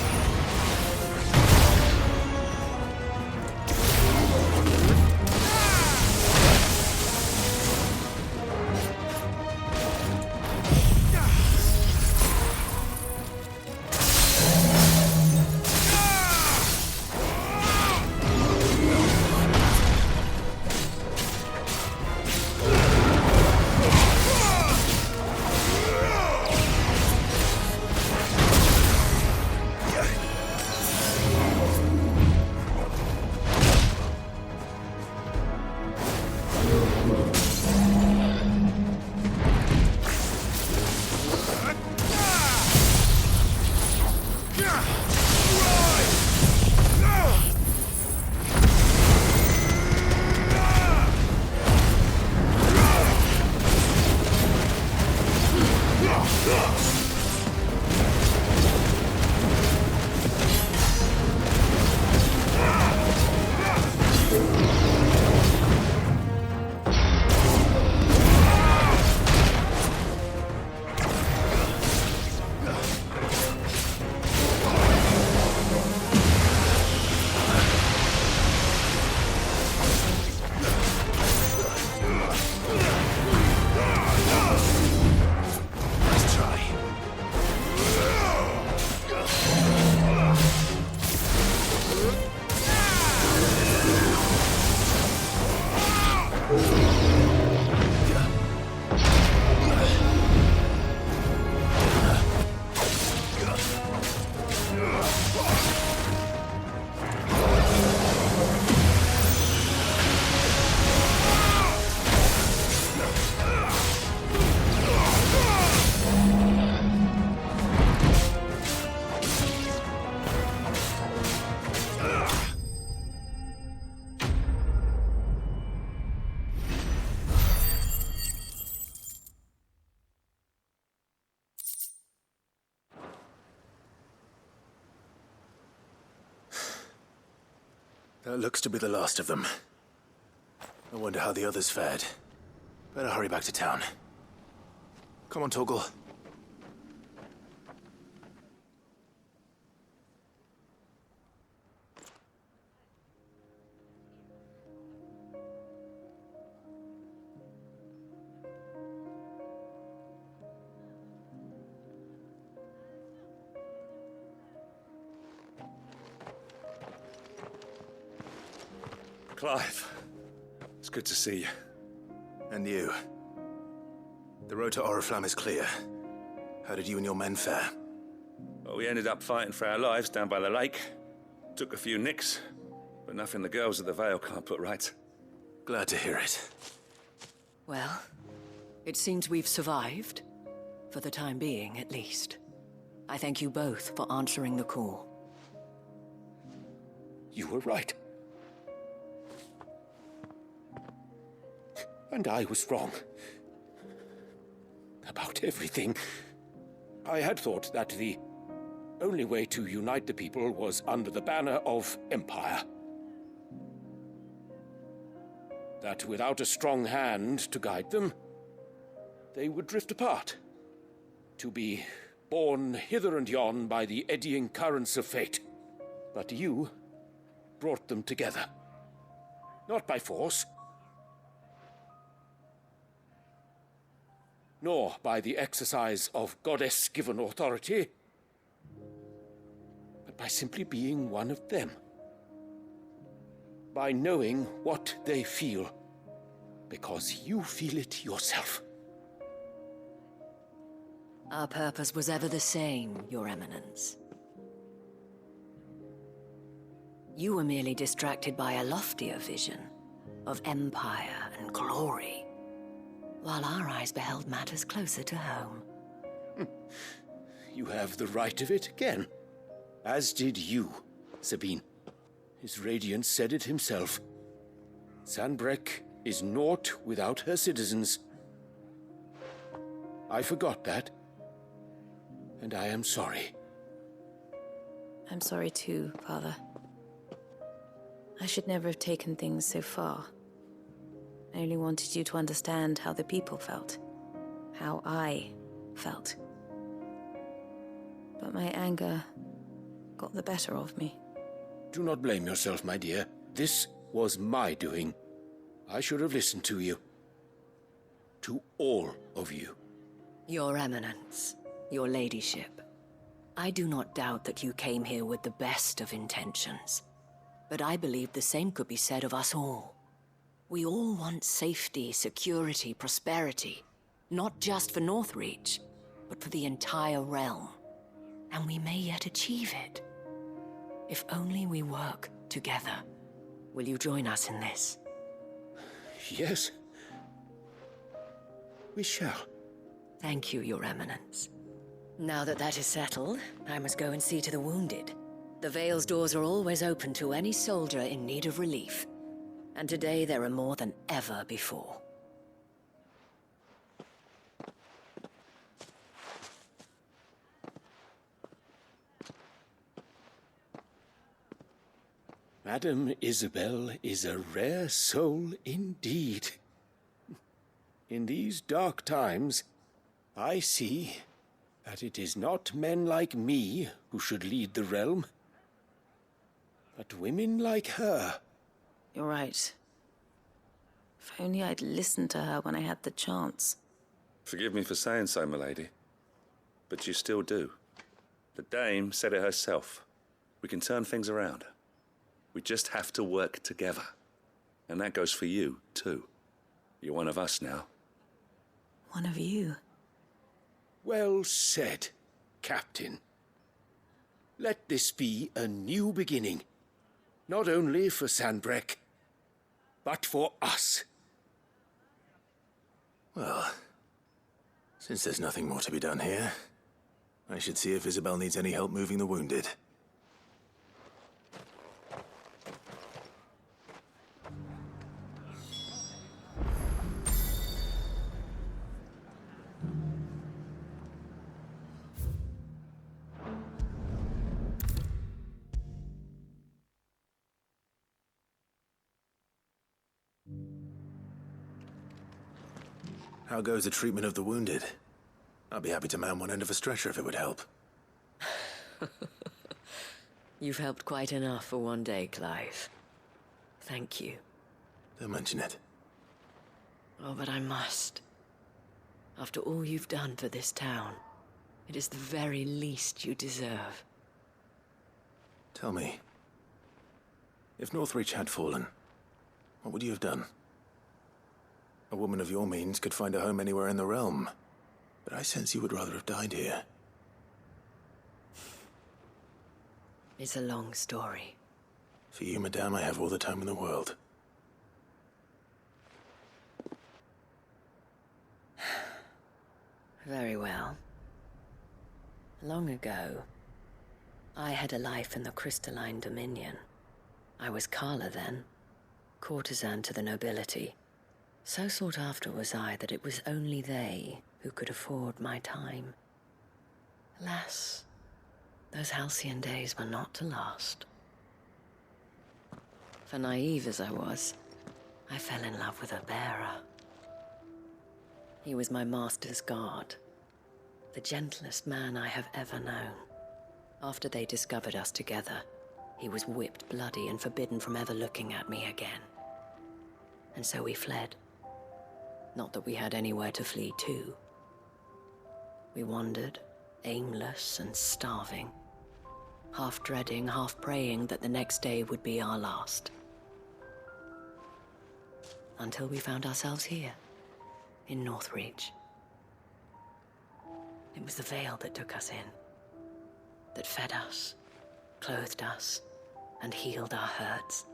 A: That looks to be the last of them. I wonder how the others fared. Better hurry back to town. Come on, Torgal.
U: Clive, it's good to see you.
A: And you. The road to Oriflamme is clear. How did you and your men fare?
U: Well, we ended up fighting for our lives down by the lake. Took a few nicks, but nothing the girls of the Vale can't put right.
A: Glad to hear it.
K: Well, it seems we've survived. For the time being, at least. I thank you both for answering the call.
T: You were right. And I was wrong. About everything. I had thought that the only way to unite the people was under the banner of Empire. That without a strong hand to guide them, they would drift apart. To be borne hither and yon by the eddying currents of fate. But you brought them together. Not by force, nor by the exercise of goddess-given authority, but by simply being one of them. By knowing what they feel, because you feel it yourself.
K: Our purpose was ever the same, Your Eminence. You were merely distracted by a loftier vision of empire and glory, while our eyes beheld matters closer to home.
T: You have the right of it again. As did you, Sabine. His radiance said it himself. Sanbreque is naught without her citizens. I forgot that. And I am sorry.
S: I'm sorry too, Father. I should never have taken things so far. I only wanted you to understand how the people felt. How I felt. But my anger got the better of me.
T: Do not blame yourself, my dear. This was my doing. I should have listened to you. To all of you.
K: Your Eminence, your Ladyship, I do not doubt that you came here with the best of intentions. But I believe the same could be said of us all. We all want safety, security, prosperity. Not just for Northreach, but for the entire realm. And we may yet achieve it. If only we work together. Will you join us in this?
T: Yes. We shall.
K: Thank you, Your Eminence. Now that that is settled, I must go and see to the wounded. The Vale's doors are always open to any soldier in need of relief. And today there are more than ever before.
T: Madame Isabel is a rare soul indeed. In these dark times, I see that it is not men like me who should lead the realm, but women like her.
S: You're right. If only I'd listened to her when I had the chance.
U: Forgive me for saying so, my lady, but you still do. The dame said it herself. We can turn things around. We just have to work together. And that goes for you, too. You're one of us now.
S: One of you?
T: Well said, Captain. Let this be a new beginning. Not only for Sanbreque, but for us.
A: Well, since there's nothing more to be done here, I should see if Isabel needs any help moving the wounded. How goes the treatment of the wounded? I'd be happy to man one end of a stretcher if it would help.
K: You've helped quite enough for one day, Clive. Thank you.
A: Don't mention it.
K: Oh, but I must. After all you've done for this town, it is the very least you deserve.
A: Tell me, if Northreach had fallen, what would you have done? A woman of your means could find a home anywhere in the realm, but I sense you would rather have died here.
K: It's a long story.
A: For you, madame, I have all the time in the world.
K: Very well. Long ago, I had a life in the Crystalline Dominion. I was Carla then, courtesan to the nobility. So sought after was I that it was only they who could afford my time. Alas, those halcyon days were not to last. For naive as I was, I fell in love with a bearer. He was my master's guard, the gentlest man I have ever known. After they discovered us together, he was whipped bloody and forbidden from ever looking at me again. And so we fled. Not that we had anywhere to flee to. We wandered, aimless and starving, half dreading, half praying that the next day would be our last. Until we found ourselves here, in Northreach. It was the veil that took us in, that fed us, clothed us, and healed our hurts.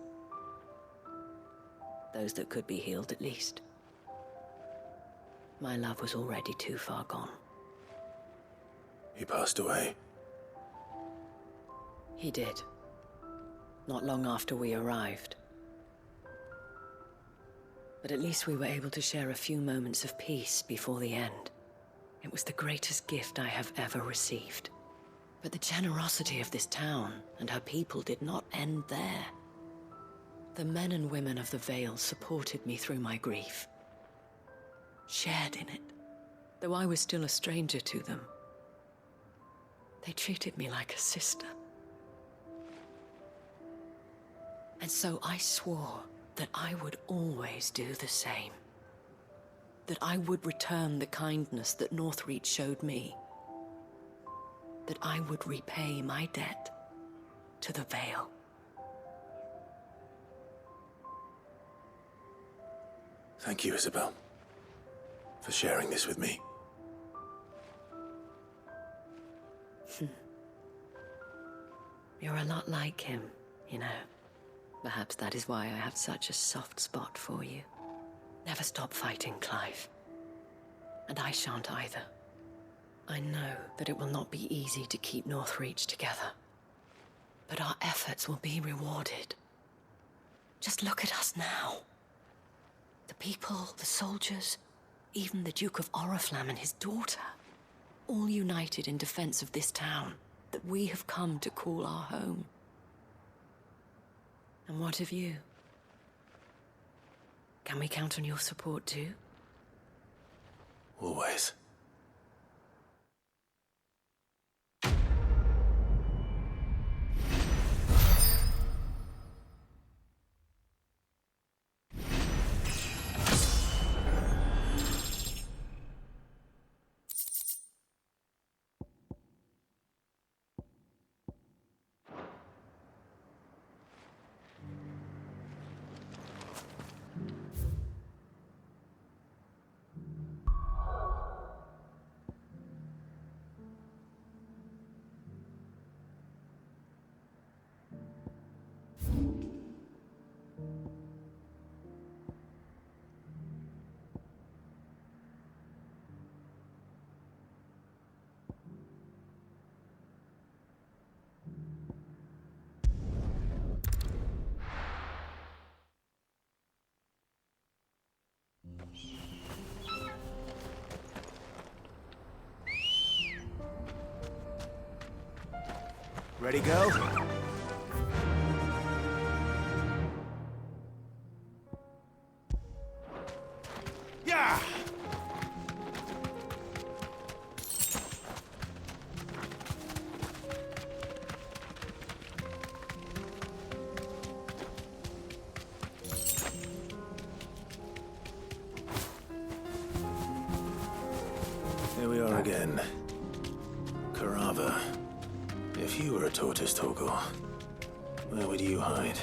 K: Those that could be healed, at least. My love was already too far gone.
A: He passed away.
K: He did. Not long after we arrived. But at least we were able to share a few moments of peace before the end. It was the greatest gift I have ever received. But the generosity of this town and her people did not end there. The men and women of the Vale supported me through my grief. Shared in it, though I was still a stranger to them. They treated me like a sister. And so I swore that I would always do the same. That I would return the kindness that Northreach showed me. That I would repay my debt to the Vale.
A: Thank you, Isabel, for sharing this with me.
K: You're a lot like him, you know. Perhaps that is why I have such a soft spot for you. Never stop fighting, Clive. And I shan't either. I know that it will not be easy to keep Northreach together. But our efforts will be rewarded. Just look at us now. The people, the soldiers, even the Duke of Oriflamme and his daughter, all united in defense of this town that we have come to call our home. And what of you? Can we count on your support too?
A: Always.
Q: Ready, go? Yeah!
A: again. Karava. If you were a tortoise, Torgal, where would you hide?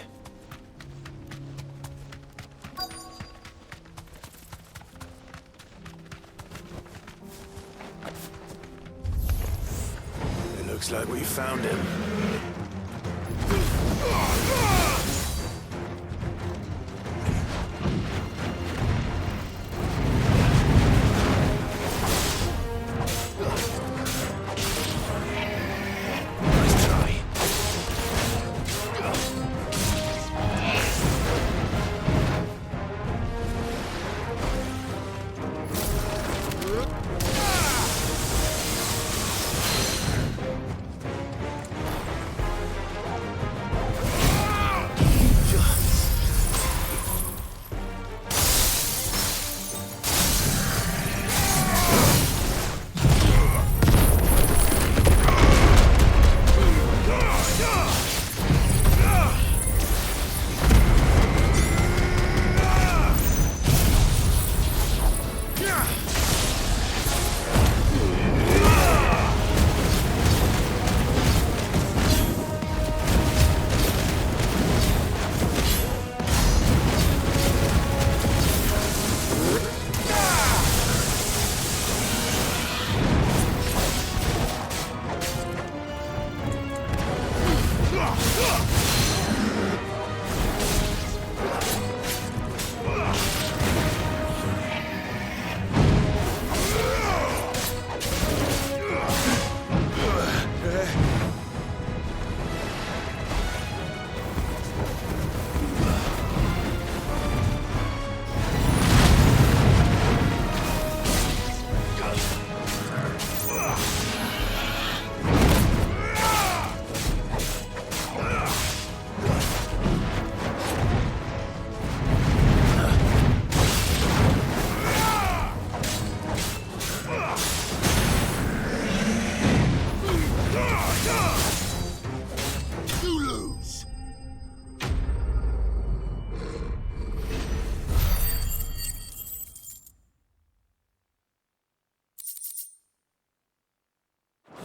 A: It looks like we found him.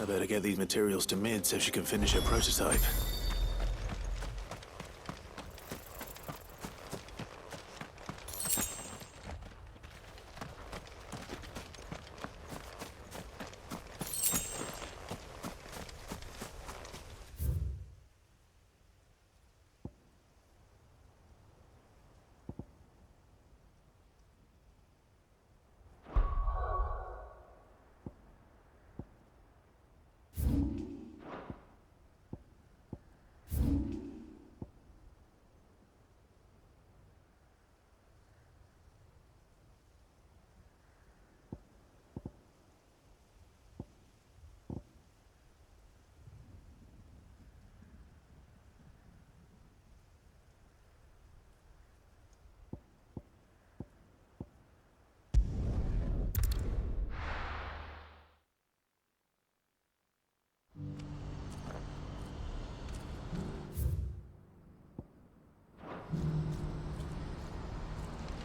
A: I better get these materials to Mid so she can finish her prototype.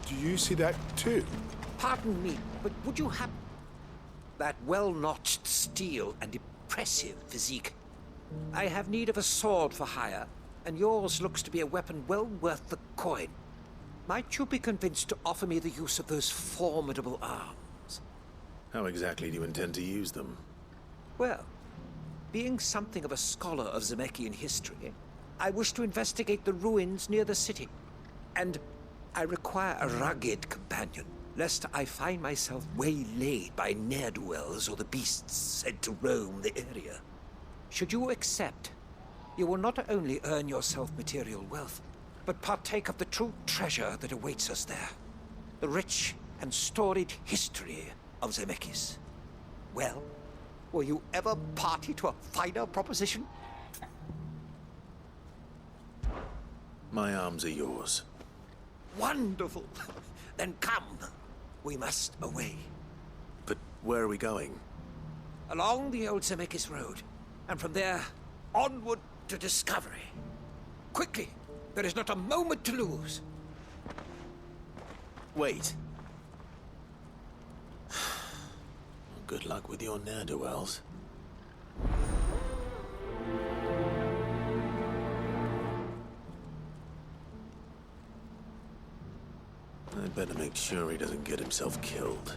C: Do you see that too?
V: Pardon me, but would you have that well-notched steel and impressive physique? I have need of a sword for hire, and yours looks to be a weapon well worth the coin. Might you be convinced to offer me the use of those formidable arms?
A: How exactly do you intend to use them?
V: Well, being something of a scholar of Zemeckis history, I wish to investigate the ruins near the city, and I require a rugged companion, lest I find myself waylaid by ne'er-do-wells or the beasts said to roam the area. Should you accept, you will not only earn yourself material wealth, but partake of the true treasure that awaits us there. The rich and storied history of Zemeckis. Well, were you ever party to a finer proposition?
A: My arms are yours.
V: Wonderful! Then come. We must away.
A: But where are we going?
V: Along the old Zemeckis Road, and from there, onward to discovery. Quickly! There is not a moment to lose.
A: Wait. Good luck with your ne'er-do-wells. I'd better make sure he doesn't get himself killed.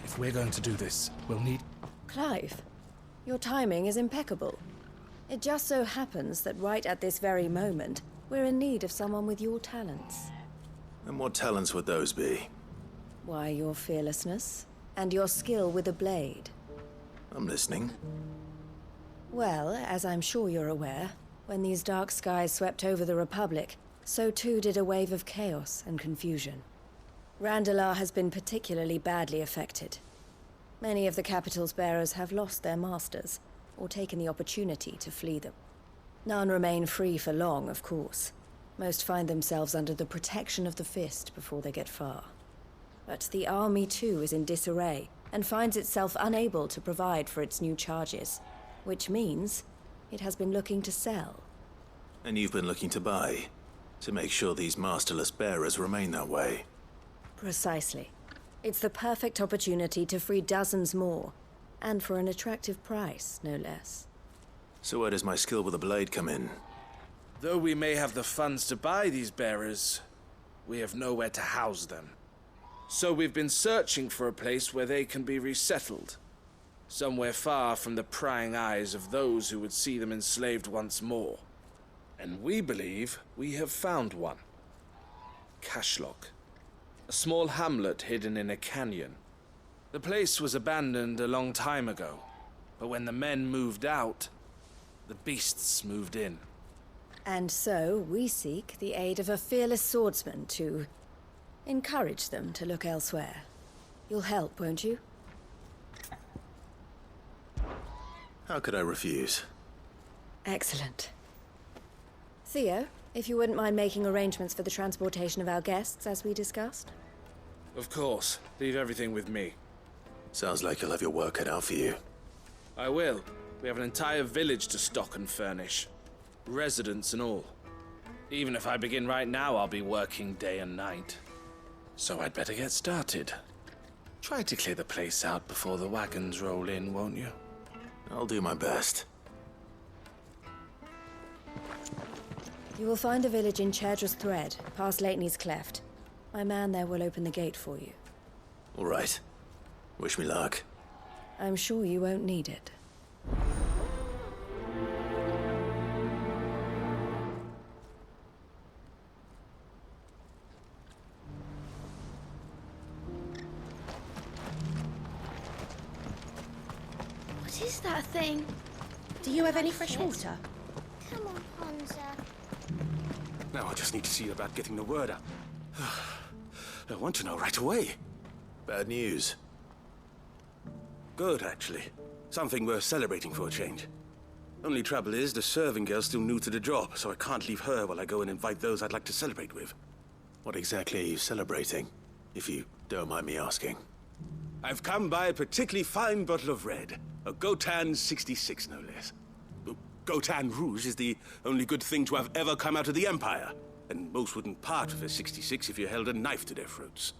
R: If we're going to do this, we'll need...
E: Clive, your timing is impeccable. It just so happens that right at this very moment, we're in need of someone with your talents.
A: And what talents would those be?
E: Why, your fearlessness, and your skill with a blade.
A: I'm listening.
E: Well, as I'm sure you're aware, when these dark skies swept over the Republic, so too did a wave of chaos and confusion. Randalar has been particularly badly affected. Many of the capital's bearers have lost their masters, or taken the opportunity to flee them. None remain free for long, of course. Most find themselves under the protection of the Fist before they get far. But the army too is in disarray, and finds itself unable to provide for its new charges. Which means it has been looking to sell.
A: And you've been looking to buy, to make sure these masterless bearers remain that way.
E: Precisely. It's the perfect opportunity to free dozens more, and for an attractive price, no less.
A: So where does my skill with a blade come in?
F: Though we may have the funds to buy these bearers, we have nowhere to house them. So we've been searching for a place where they can be resettled. Somewhere far from the prying eyes of those who would see them enslaved once more. And we believe we have found one. Cashlock. A small hamlet hidden in a canyon. The place was abandoned a long time ago, but when the men moved out, the beasts moved in.
E: And so we seek the aid of a fearless swordsman to encourage them to look elsewhere. You'll help, won't you?
A: How could I refuse?
E: Excellent. Theo, if you wouldn't mind making arrangements for the transportation of our guests, as we discussed.
F: Of course. Leave everything with me.
A: Sounds like you'll have your work cut out for you.
F: I will. We have an entire village to stock and furnish. Residents and all. Even if I begin right now, I'll be working day and night. So I'd better get started. Try to clear the place out before the wagons roll in, won't you?
A: I'll do my best.
E: You will find a village in Chaidra's Thread, past Leitney's Cleft. My man there will open the gate for you.
A: All right. Wish me luck.
E: I'm sure you won't need it.
H: What is that thing?
W: Do you have any fresh water?
H: Come on, Ponza.
D: Now I just need to see about getting the word out. I want to know right away.
A: Bad news.
D: Good, actually. Something worth celebrating for a change. Only trouble is, the serving girl's still new to the job, so I can't leave her while I go and invite those I'd like to celebrate with.
A: What exactly are you celebrating, if you don't mind me asking?
D: I've come by a particularly fine bottle of red. A Gotan 66, no less. Gotan Rouge is the only good thing to have ever come out of the Empire. And most wouldn't part with a 66 if you held a knife to their throats.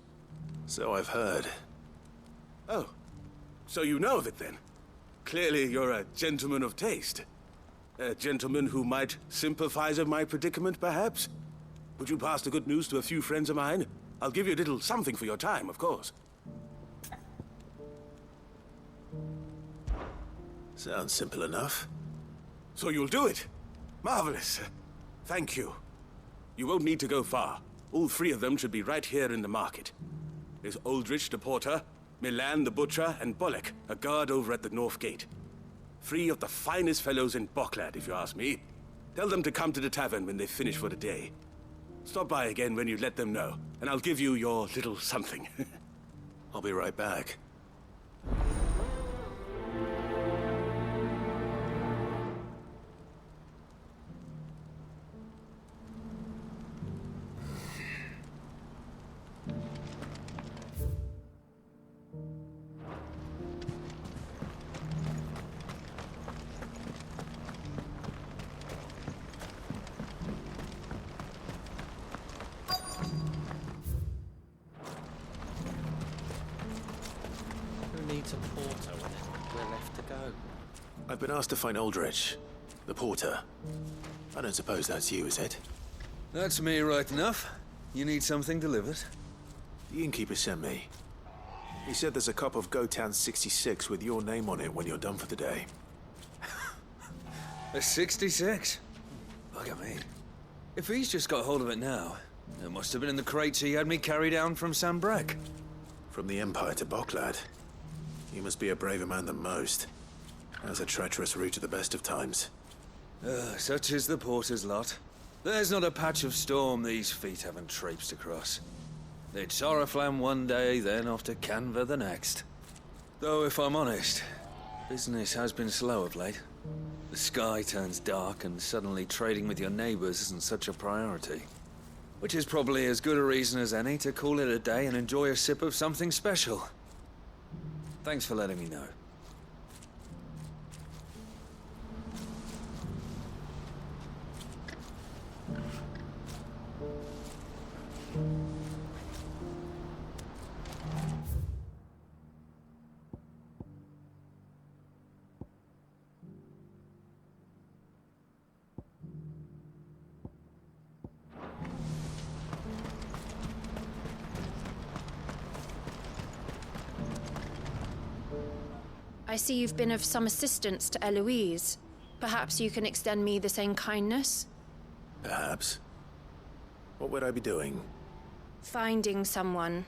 A: So I've heard.
D: Oh, so you know of it then? Clearly you're a gentleman of taste. A gentleman who might sympathize with my predicament, perhaps? Would you pass the good news to a few friends of mine? I'll give you a little something for your time, of course.
A: Sounds simple enough.
D: So you'll do it? Marvelous. Thank you. You won't need to go far. All three of them should be right here in the market. There's Aldrich the porter, Milan the butcher, and Bolek, a guard over at the north gate. Three of the finest fellows in Boklad, if you ask me. Tell them to come to the tavern when they've finished for the day. Stop by again when you let them know, and I'll give you your little something.
A: I'll be right back.
O: to Porto when there's nowhere left to go?
A: I've been asked to find Aldrich, the porter. I don't suppose that's you, is it?
G: That's me right enough. You need something delivered?
A: The innkeeper sent me. He said there's a cup of Gotan 66 with your name on it when you're done for the day.
G: A 66? Bugger me. If he's just got hold of it now, it must have been in the crates he had me carry down from Sambrek.
A: From the Empire to Boklad. You must be a braver man than most. That's a treacherous route to the best of times.
G: Such is the porter's lot. There's not a patch of storm these feet haven't traipsed across. It's Oriflamme one day, then off to Canva the next. Though, if I'm honest, business has been slow of late. The sky turns dark and suddenly trading with your neighbors isn't such a priority. Which is probably as good a reason as any to call it a day and enjoy a sip of something special. Thanks for letting me know.
E: I see you've been of some assistance to Eloise. Perhaps you can extend me the same kindness?
A: Perhaps. What would I be doing?
E: Finding someone.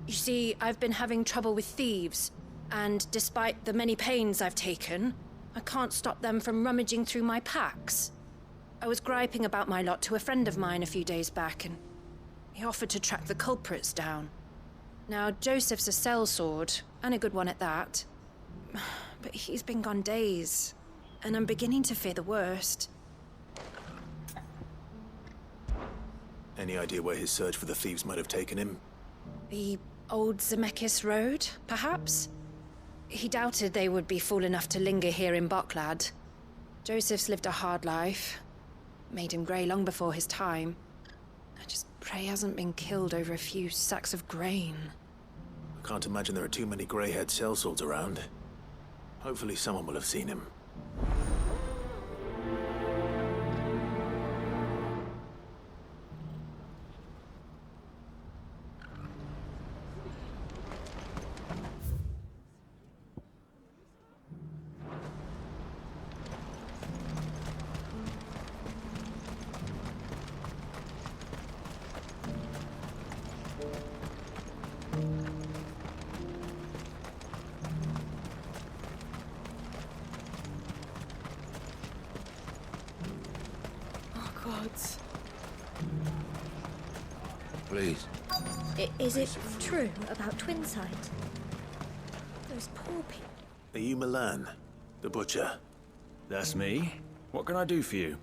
E: You see, I've been having trouble with thieves, and despite the many pains I've taken, I can't stop them from rummaging through my packs. I was griping about my lot to a friend of mine a few days back, and he offered to track the culprits down. Now, Joseph's a sellsword, and a good one at that. But he's been gone days, and I'm beginning to fear the worst.
A: Any idea where his search for the thieves might have taken him?
E: The old Zemeckis Road, perhaps? He doubted they would be fool enough to linger here in Boklad. Joseph's lived a hard life. Made him grey long before his time. I just pray he hasn't been killed over a few sacks of grain.
A: I can't imagine there are too many grey-haired sellswords around. Hopefully someone will have seen him.
O: Please.
W: Is it true about Twinside? Those poor people.
A: Are you Milan, the butcher?
R: That's me. What can I do for you?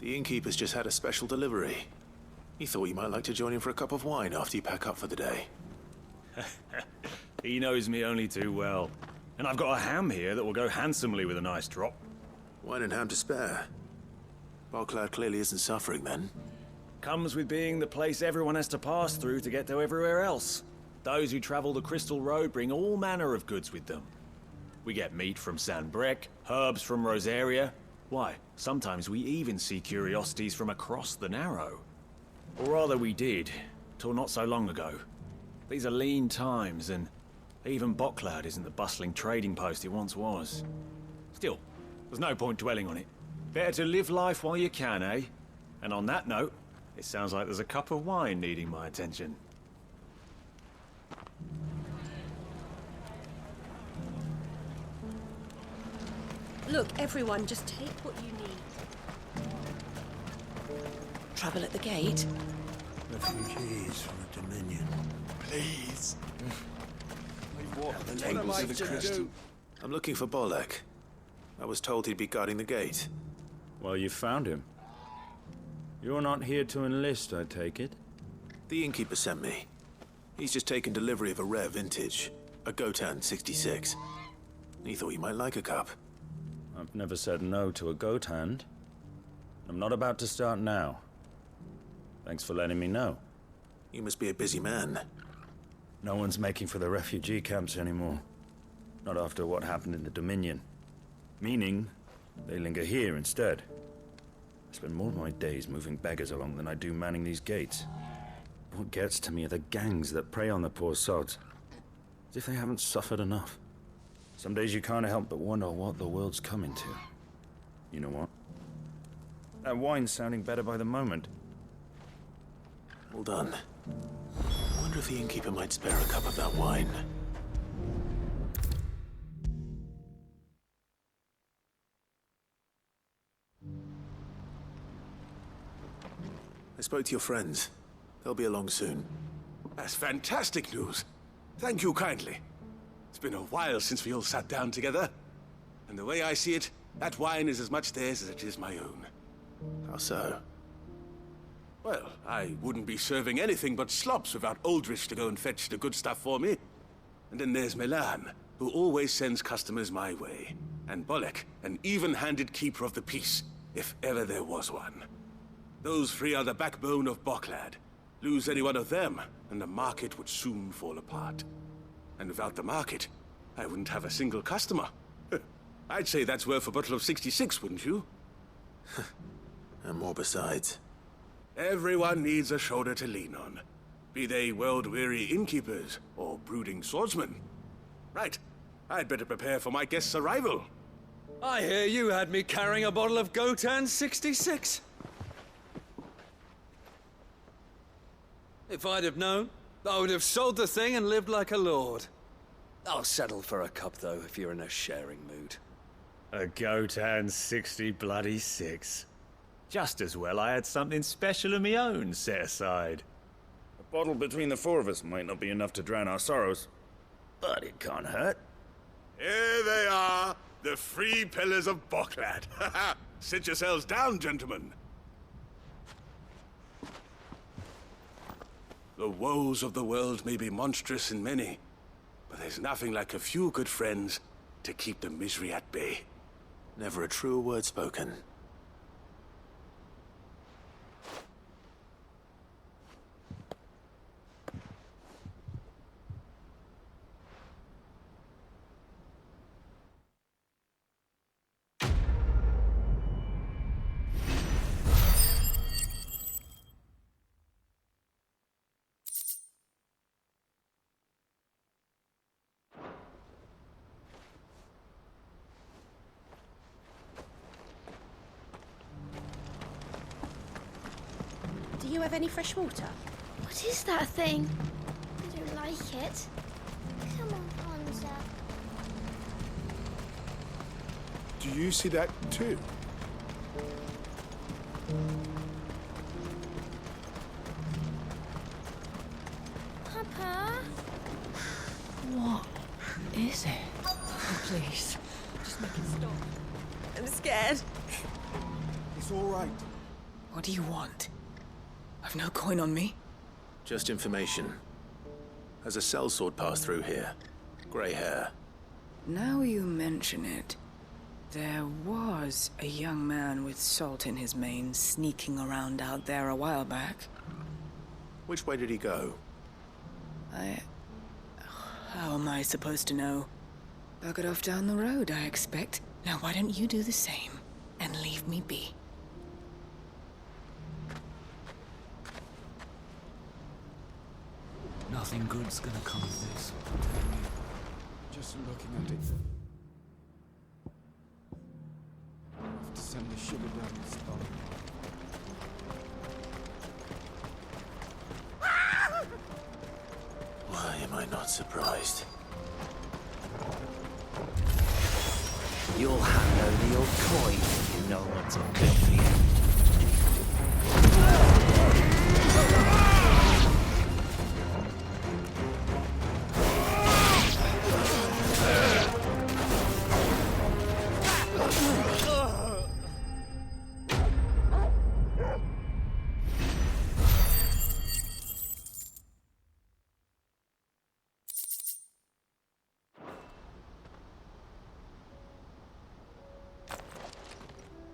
A: The innkeeper's just had a special delivery. He thought you might like to join him for a cup of wine after you pack up for the day.
R: He knows me only too well. And I've got a ham here that will go handsomely with a nice drop.
A: Wine and ham to spare. Boklad clearly isn't suffering then.
R: Comes with being the place everyone has to pass through to get to everywhere else. Those who travel the Crystal Road bring all manner of goods with them. We get meat from Sambrek, herbs from Rosaria. Why, sometimes we even see curiosities from across the Narrow. Or rather we did, till not so long ago. These are lean times, and even Boklad isn't the bustling trading post it once was. Still, there's no point dwelling on it. Better to live life while you can, eh? And on that note, it sounds like there's a cup of wine needing my attention.
W: Look, everyone, just take what you need.
K: Trouble at the gate?
N: Refugees from the Dominion.
C: Please.
A: The tables of the crystal. I'm looking for Bolek. I was told he'd be guarding the gate.
R: Well, you found him. You're not here to enlist, I take it?
A: The innkeeper sent me. He's just taken delivery of a rare vintage, a Gotan 66. He thought you might like a cup.
R: I've never said no to a goat hand. I'm not about to start now. Thanks for letting me know.
A: You must be a busy man.
R: No one's making for the refugee camps anymore.
I: Not after what happened in the Dominion. Meaning, they linger here instead. I spend more of my days moving beggars along than I do manning these gates. What gets to me are the gangs that prey on the poor sods. As if they haven't suffered enough. Some days you can't help but wonder what the world's coming to. You know what? That wine's sounding better by the moment.
A: Well done. I wonder if the innkeeper might spare a cup of that wine. I spoke to your friends. They'll be along soon.
D: That's fantastic news. Thank you kindly. It's been a while since we all sat down together. And the way I see it, that wine is as much theirs as it is my own.
A: How so?
D: Well, I wouldn't be serving anything but slops without Aldrich to go and fetch the good stuff for me. And then there's Milan, who always sends customers my way. And Bolek, an even-handed keeper of the peace, if ever there was one. Those three are the backbone of Boklad. Lose any one of them, and the market would soon fall apart. And without the market, I wouldn't have a single customer. I'd say that's worth a bottle of 66, wouldn't you?
A: And more besides.
D: Everyone needs a shoulder to lean on. Be they world-weary innkeepers or brooding swordsmen. Right, I'd better prepare for my guest's arrival.
G: I hear you had me carrying a bottle of Gotan 66. If I'd have known, I would have sold the thing and lived like a lord. I'll settle for a cup, though, if you're in a sharing mood.
R: A Gotan 60 Just as well I had something special of my own set aside.
I: A bottle between the four of us might not be enough to drown our sorrows, but it can't hurt.
D: Here they are, the three pillars of Boklad. Sit yourselves down, gentlemen. The woes of the world may be monstrous in many, but there's nothing like a few good friends to keep the misery at bay.
A: Never a truer word spoken.
W: Do you have any fresh water?
H: What is that thing? I don't like it. Come on, Hansa.
C: Do you see that too?
H: Papa?
K: What is it? Oh, please, just make it stop.
J: I'm scared.
C: It's all right.
J: What do you want? I've no coin on me.
A: Just information. Has a sellsword passed through here? Grey hair.
J: Now you mention it, there was a young man with salt in his mane sneaking around out there a while back.
A: Which way did he go?
J: How am I supposed to know? Buggered off down the road, I expect. Now why don't you do the same and leave me be?
O: Nothing good's gonna come of this.
M: Just looking at it. I have to send the sugar down the spine.
A: Why am I not surprised?
V: You'll hand over your coin if you know what's up with you.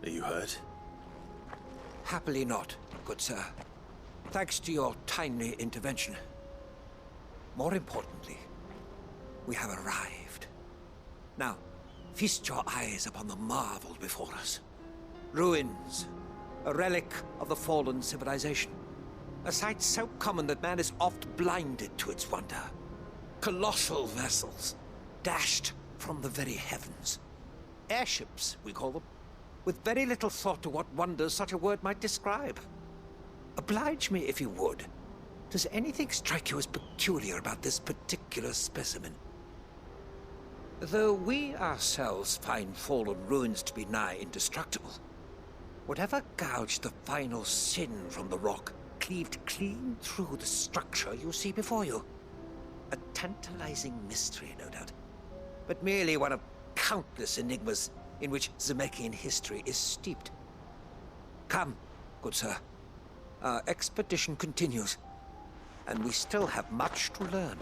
A: Are you hurt?
V: Happily not, good sir. Thanks to your timely intervention. More importantly, we have arrived. Now, feast your eyes upon the marvel before us. Ruins, a relic of the fallen civilization. A sight so common that man is oft blinded to its wonder. Colossal vessels, dashed from the very heavens. Airships, we call them, with very little thought to what wonders such a word might describe. Oblige me if you would. Does anything strike you as peculiar about this particular specimen? Though we ourselves find fallen ruins to be nigh indestructible, whatever gouged the final sin from the rock cleaved clean through the structure you see before you. A tantalizing mystery, no doubt, but merely one of countless enigmas in which Zemeckyan history is steeped. Come, good sir. Our expedition continues, and we still have much to learn.